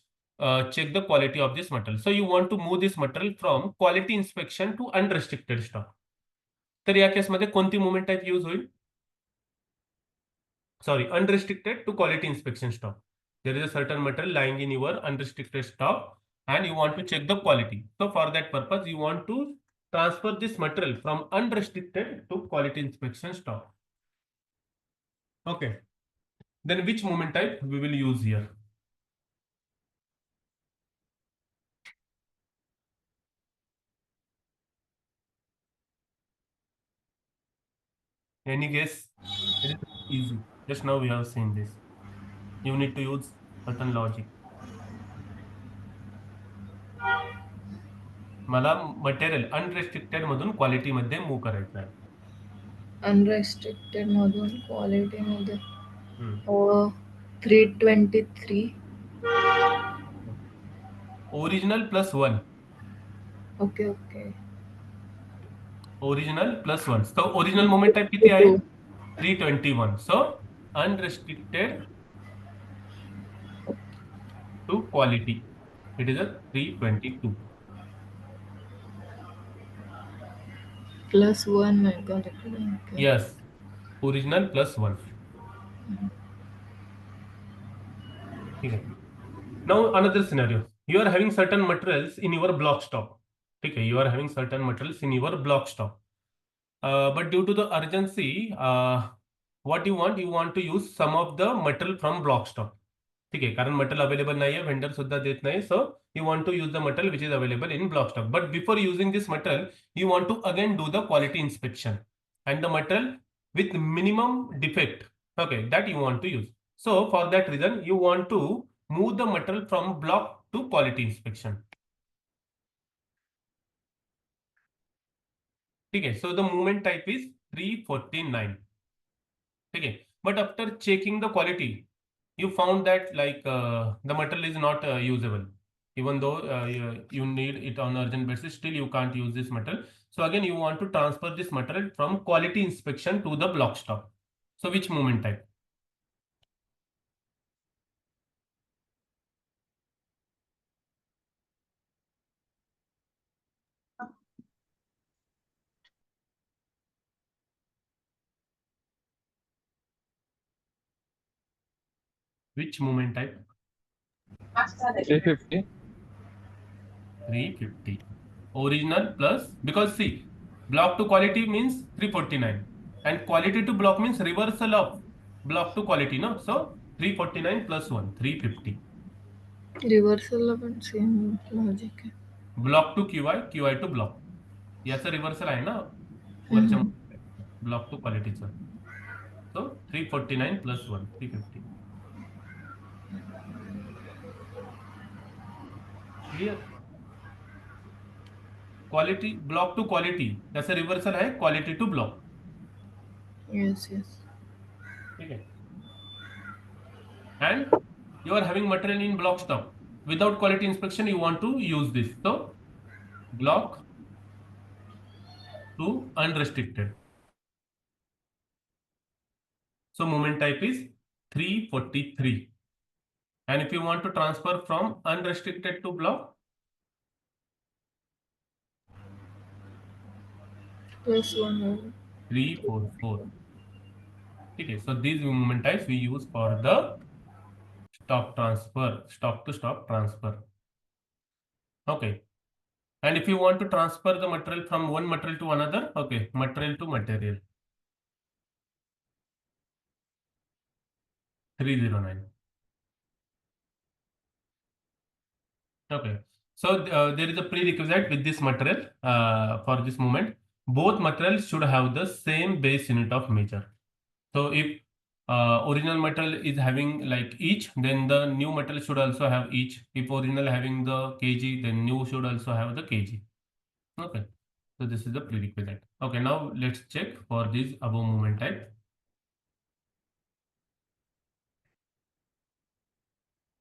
Speaker 1: check the quality of this material. So you want to move this material from quality inspection to unrestricted stock. तर या केसमध्ये कोणती movement type use होईल? Sorry, unrestricted to quality inspection stock. There is a certain material lying in your unrestricted stock and you want to check the quality. So for that purpose, you want to transfer this material from unrestricted to quality inspection stock. Okay. Then which movement type we will use here? Any guess? It is easy. Just now we have seen this. You need to use certain logic. मला material unrestricted मधून quality मध्ये move करायचं आहे.
Speaker 2: Unrestricted मधून quality मध्ये 323.
Speaker 1: Original plus 1.
Speaker 2: Okay okay.
Speaker 1: Original plus 1. So original moment type किती आहे? 321. So unrestricted to quality, it is a 322.
Speaker 2: Plus 1 मैं का
Speaker 1: Yes, original plus 1. Okay. Now another scenario. You are having certain materials in your block stock. Okay, you are having certain materials in your block stock. But due to the urgency, what you want to use some of the material from block stock. ठीक आहे, कारण material available नाही आहे, vendor सुद्धा देत नाही. So you want to use the material which is available in block stock. But before using this material you want to again do the quality inspection and the material with minimum defect, okay, that you want to use. So for that reason you want to move the material from block to quality inspection. Okay, so the movement type is 349. Okay, but after checking the quality, you found that like the material is not usable, even though you need it on urgent basis, still you can't use this material. So again, you want to transfer this material from quality inspection to the block stock. So which movement type? Which movement type?
Speaker 3: 350.
Speaker 1: 350. Original plus, because see, block to quality means 349 and quality to block means reversal of block to quality, no? So 349 plus 1, 350.
Speaker 2: रिव्हर्सलला पण same logic आहे.
Speaker 1: Block to QI, QI to block, याचं reversal आहे ना वरच्या
Speaker 2: हम्म.
Speaker 1: Block to क्वालिटीचं. So 349 plus 1, 350. Clear? Quality, block to quality, त्याचं रिव्हर्सल आहे quality to block.
Speaker 2: Yes yes.
Speaker 1: ठीक आहे. And you are having material in block stock. Without quality inspection, you want to use this. So block to unrestricted. So movement type is 343. And if you want to transfer from unrestricted to block,
Speaker 2: +1.
Speaker 1: 344. Okay, so these movement types we use for the stock transfer, stock to stock transfer. Okay. And if you want to transfer the material from one material to another, okay, material to material. 309. Okay. So there is a prerequisite with this material for this movement. Both materials should have the same base unit of measure. So if original material is having like each, then the new material should also have each. If original having the kg, then new should also have the kg. Okay. So this is the prerequisite. Okay, now let's check for this above movement type.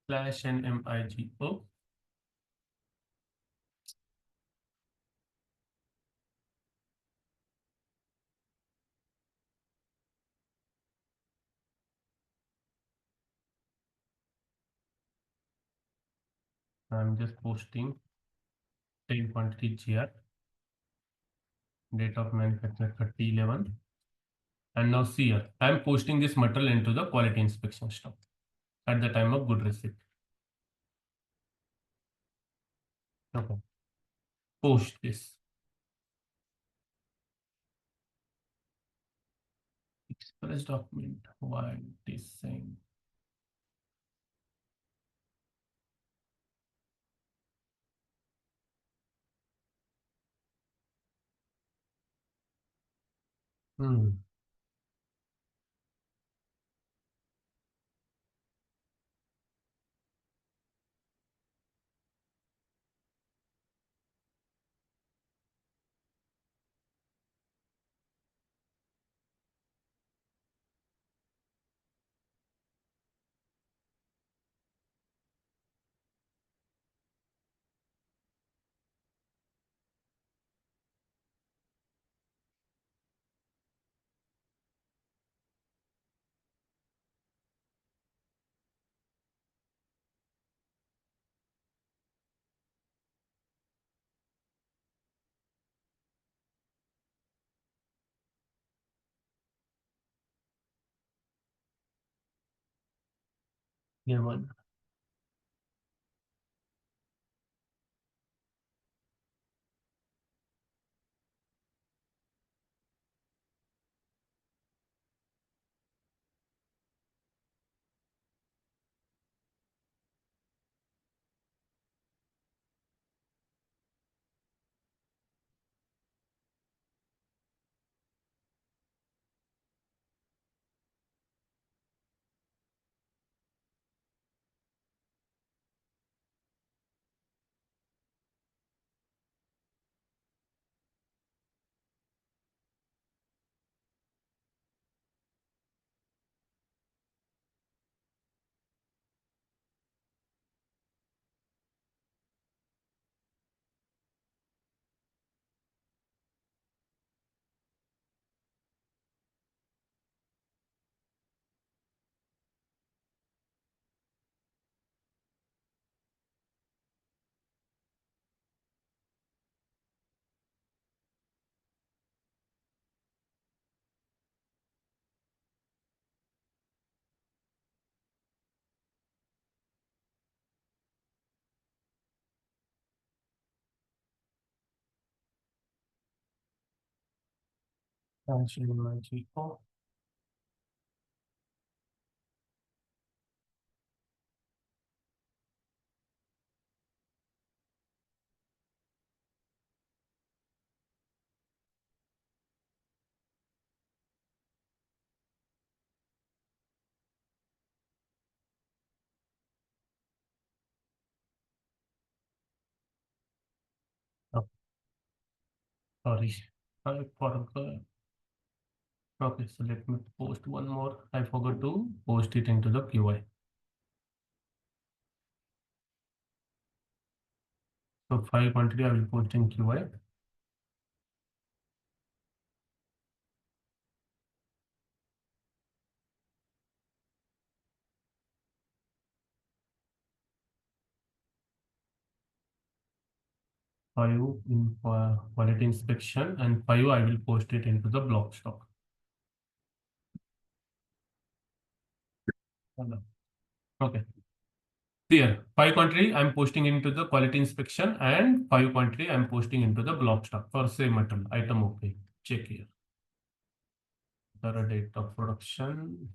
Speaker 1: Slash NMIGO. I'm just posting 10 quantity GR. Date of manufacture 3011. And now see here, I am posting this material into the quality inspection stock at the time of good receipt. Okay. Post this. Express document. Why it is saying? Hmm. Here one. -0. Oh, sorry, I forgot. Okay, so let me post one more. I forgot to post it into the QI. So 5 quantity I will post in QI. Five in quality inspection, and 5 I will post it into the block stock. Okay. Here, 5 quantity I'm posting into the quality inspection, and 5 quantity I'm posting into the block stock for same metal item. Okay, check here. The date of production.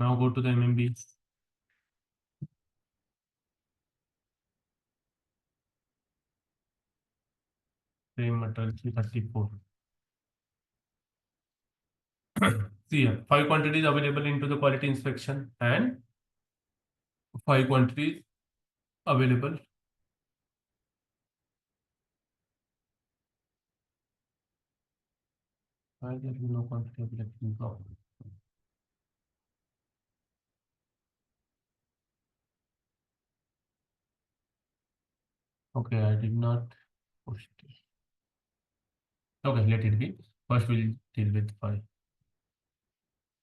Speaker 1: Now go to the MMB. Same metal 334. See here, 5 quantities available into the quality inspection and 5 quantities available. Why there is no quantity available in block? Okay, I did not post it. Okay, let it be. First we'll deal with 5.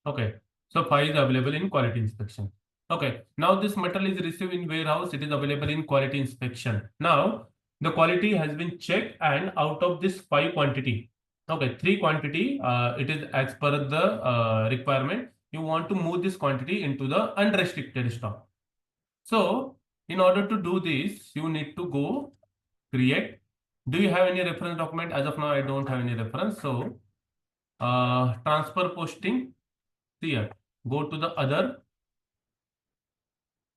Speaker 1: Okay, so 5 is available in quality inspection. Okay, now this metal is received in warehouse. It is available in quality inspection. Now the quality has been checked, and out of this 5 quantity, okay, 3 quantity, it is as per the requirement. You want to move this quantity into the unrestricted stock. So in order to do this, you need to go create. Do you have any reference document? As of now, I don't have any reference. So transfer posting here. Go to the other.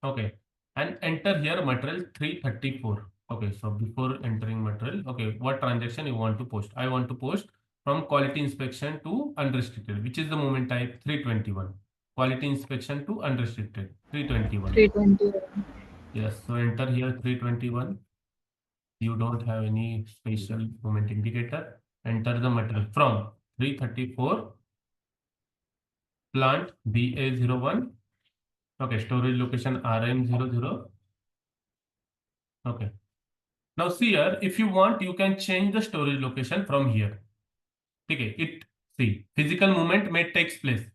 Speaker 1: Okay, and enter here material 334. Okay, so before entering material, okay, what transaction you want to post? I want to post from quality inspection to unrestricted, which is the moment type 321. Quality inspection to unrestricted 321.
Speaker 2: 321.
Speaker 1: Yes, so enter here 321. You don't have any special moment indicator. Enter the material from 334 plant BA01. Okay, storage location RM00. Okay. Now see here, if you want, you can change the storage location from here. Okay, see, physical movement may takes place.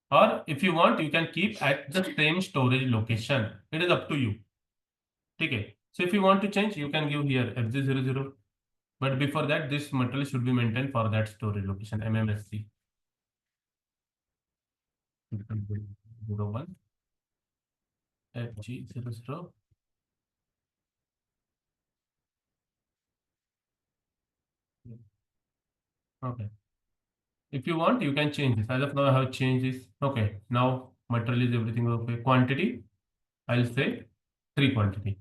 Speaker 1: Or if you want, you can keep at the same storage location. It is up to you. Okay. So if you want to change, you can give here FG00. But before that, this material should be maintained for that storage location, MMSC. 01 FG00. Okay. If you want, you can change this. As of now, I have changed this. Okay. Now material is everything okay. Quantity, I'll say 3 quantity.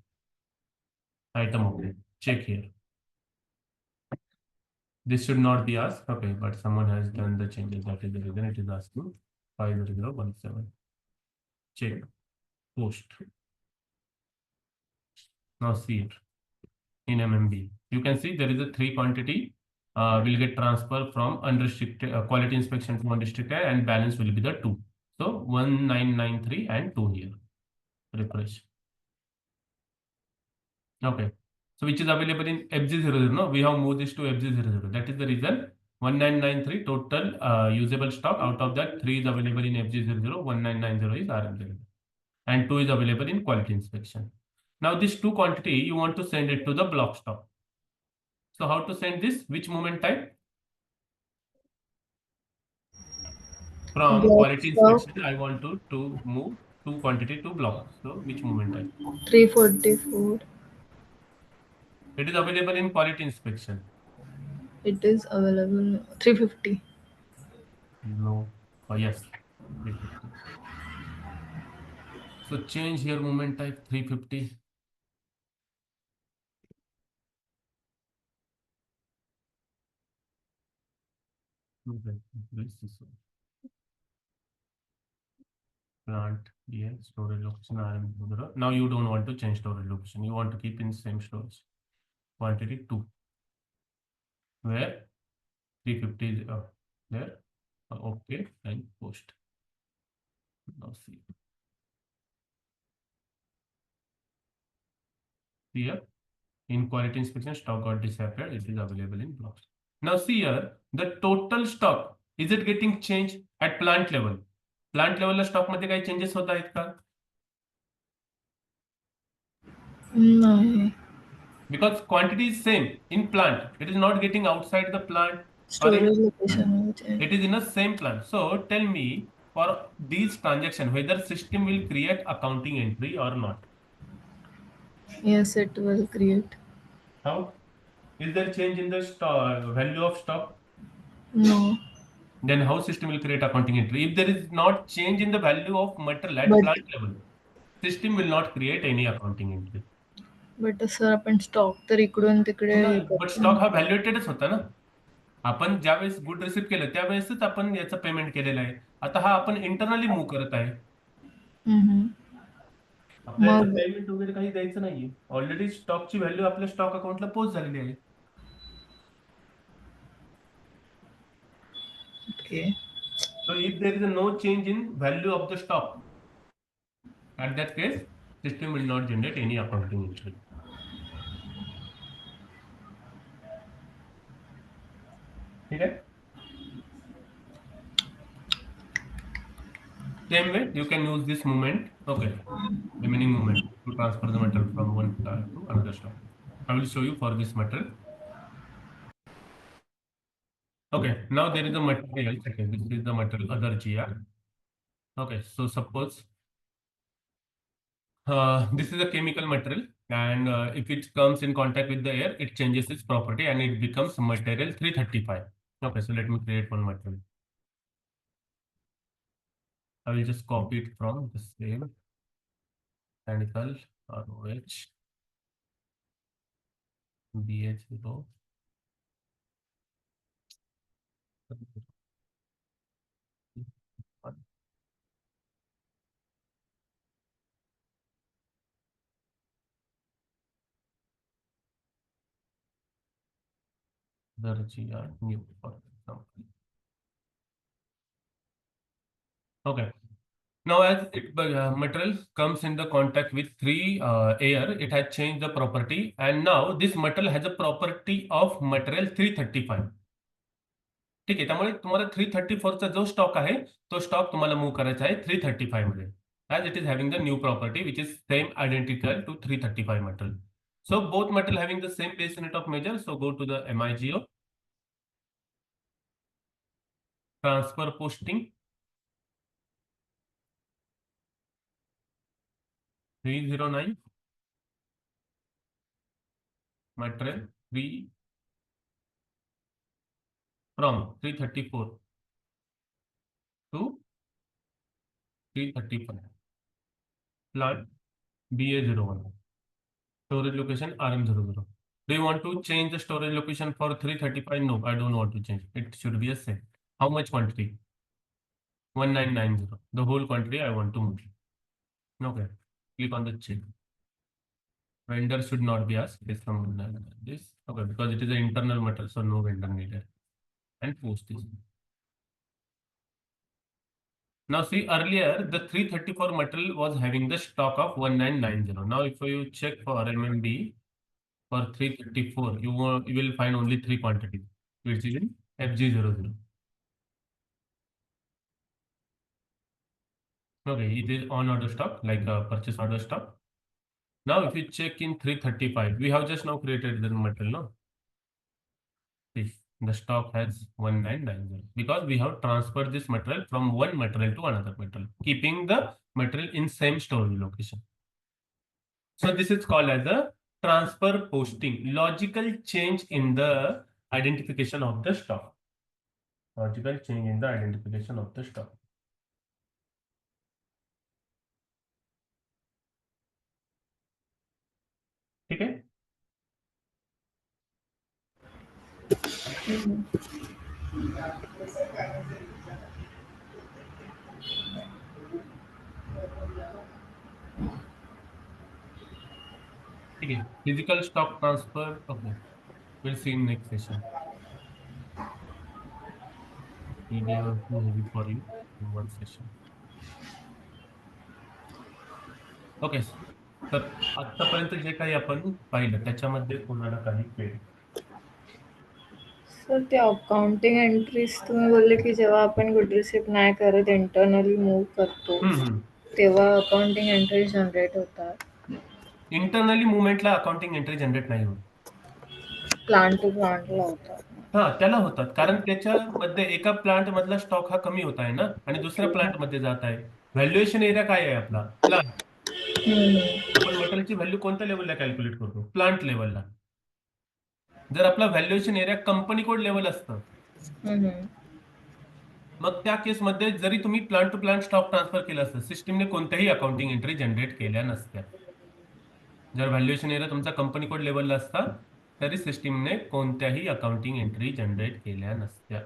Speaker 1: Item okay. Check here. This should not be asked. Okay, but someone has done the changes. That is the reason it is asking 50017. Check. Post. Now see it in MMB. You can see there is a 3 quantity will get transferred from unrestricted quality inspection to unrestricted, and balance will be the 2. So 1993 and 2 here. Refresh. Okay. So which is available in FG00. No, we have moved this to FG00. That is the reason 1993 total usable stock. Out of that, 3 is available in FG00, 1990 is RM00, and 2 is available in quality inspection. Now this 2 quantity you want to send it to the block stock. So how to send this? Which moment type? From
Speaker 2: Block
Speaker 1: quality
Speaker 2: stock.
Speaker 1: inspection, I want to move 2 quantity to block. So which moment type?
Speaker 2: 344.
Speaker 1: It is available in quality inspection.
Speaker 2: It is available 350.
Speaker 1: No. Oh, yes. 350. So change here movement type 350. Okay, this is plant, yeah, storage location, RM. Now you don't want to change storage location. You want to keep in same storage. Quantity 2. Where 350 is there. Okay, and post. Now see. Here in quality inspection, stock got disappeared. It is available in blocks. Now see here, the total stock, is it getting changed at plant level? Plant level stock मध्ये काही changes होत आहेत का?
Speaker 2: नाही.
Speaker 1: Because quantity is same in plant. It is not getting outside the plant or in
Speaker 2: Storage location will change.
Speaker 1: it is in the same plant. So tell me for these transactions whether system will create accounting entry or not.
Speaker 2: Yes, it will create.
Speaker 1: How? Is there change in the value of stock?
Speaker 2: No,
Speaker 1: Then how system will create accounting entry? If there is not change in the value of material at
Speaker 2: but
Speaker 1: plant level, system will not create any accounting entry.
Speaker 2: Sir आपण stock तर इकडून तिकडे हे
Speaker 1: but
Speaker 2: करतो
Speaker 1: stock
Speaker 2: ना.
Speaker 1: हा व्हॅल्युएटेडच होता ना. आपण ज्यावेळेस गुड रिसिव्ह केलं त्यावेळेसच आपण याचं पेमेंट केलेलं आहे. आता हा आपण इंटरनली मूव्ह करत आहे.
Speaker 2: हम्म.
Speaker 1: आपल्या याचं
Speaker 2: मग
Speaker 1: पेमेंट वगैरे काही द्यायचं नाहीये. ऑलरेडी स्टॉकची व्हॅल्यू आपल्या स्टॉक अकाउंटला पोस्ट झालेली आहे.
Speaker 2: Okay.
Speaker 1: So if there is no change in value of the stock, at that case, system will not generate any accounting entry. ठीक है? Same way, you can use this movement. Okay, remaining movement to transfer the material from one stock to another stock. I will show you for this material. Okay, now there is a material. Okay, this is the material other GR. Okay, so suppose this is a chemical material, and if it comes in contact with the air, it changes its property and it becomes material 335. Okay, so let me create one material. I will just copy it from the same mechanical ROH BH0. The GR new, for example. Okay. Now, as material comes in the contact with air, it has changed the property, and now this material has a property of material 335. ठीक आहे, त्यामुळे तुम्हाला 334चा जो stock आहे तो stock तुम्हाला move करायचा आहे 335 मध्ये, as it is having the new property which is same identical to 335 material. So both material having the same base unit of measure. So go to the MIGO, transfer posting 309 material 3 from 334 to 335 plant BA01 storage location RM00. Do you want to change the storage location for 335? No, I don't want to change. It should be a same. How much quantity? 1990. The whole quantity I want to move. Okay. Click on the check. Vendor should not be asked. This from this. Okay, because it is an internal material, so no vendor needed. And post this. Now see, earlier the 334 material was having the stock of 1990. Now if you check for MMB for 334, you will find only 3 quantities, which is in FG00. Okay, it is on order stock, like purchase order stock. Now if you check in 335, we have just now created the material, no? See, the stock has 1990 because we have transferred this material from one material to another material, keeping the material in same storage location. So this is called as a transfer posting, logical change in the identification of the stock. Logical change in the identification of the stock. ठीक है. ठीक है. Physical stock transfer. Okay. We'll see in next session. PDF maybe for you in one session. Okay. तर आतापर्यंत जे काही आपण पाहिलं त्याच्यामध्ये कोणाला काही क्वेरी?
Speaker 2: सर ते अकाउंटिंग एंट्रीज तुम्ही बोलले की जेव्हा आपण गुड रिसिप्ट नाही करत इंटरनली मूव्ह करतो तेव्हा अकाउंटिंग एंट्रीज जनरेट होतात.
Speaker 1: इंटरनली मुवमेंटला अकाउंटिंग एंट्री जनरेट नाही होत.
Speaker 2: प्लांट टू प्लांटला होतात.
Speaker 1: हा त्याला होतात कारण त्याच्यामध्ये एका प्लांट मधला स्टॉक हा कमी होत आहे ना आणि दुसऱ्या प्लांट मध्ये जात आहे. व्हॅल्युएशन एरिया काय आहे आपला? प्लांट. आपण मटेरियलची व्हॅल्यू कोणत्या लेवलला कॅल्क्युलेट करतो? प्लांट लेवलला. जर आपला valuation area company code level असतं मग त्या केसमध्ये जरी तुम्ही plant to plant stock transfer केलं असतं सिस्टीमने कोणत्याही अकाउंटिंग एंट्री जनरेट केल्या नसत्या. जर व्हॅल्युएशन एरिया तुमचा कंपनी कोड लेवलला असता तरी सिस्टीमने कोणत्याही अकाउंटिंग एंट्री जनरेट केल्या नसत्या.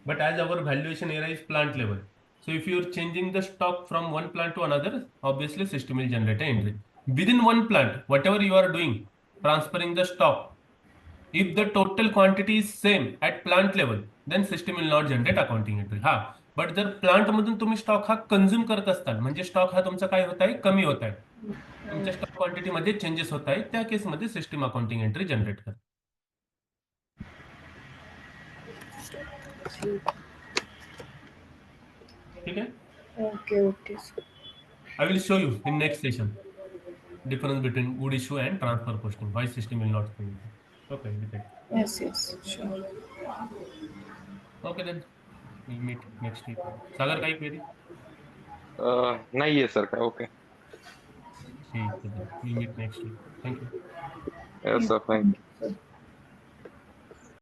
Speaker 1: But as our valuation area is plant level, so if you are changing the stock from one plant to another, obviously system will generate an entry. Within one plant, whatever you are doing, transferring the stock, if the total quantity is same at plant level, then system will not generate accounting entry. हा but जर plant मधून तुम्ही stock हा consume करत असताल म्हणजे stock हा तुमचा काय होत आहे कमी होत आहे तुमच्या स्टॉक क्वांटिटी मध्ये चेंजेस होत आहे त्या केसमध्ये सिस्टम अकाउंटिंग एंट्री जनरेट करते. ठीक है.
Speaker 2: Okay.
Speaker 1: I will show you in next session difference between good issue and transfer posting. Why system will not change. Okay, detect.
Speaker 2: Yes, sure.
Speaker 1: Okay then. We'll meet next week. सागर काही query?
Speaker 3: नाहीये sir काय. Okay.
Speaker 1: ठीक है then. We'll meet next week. Thank you.
Speaker 3: Sir thank you.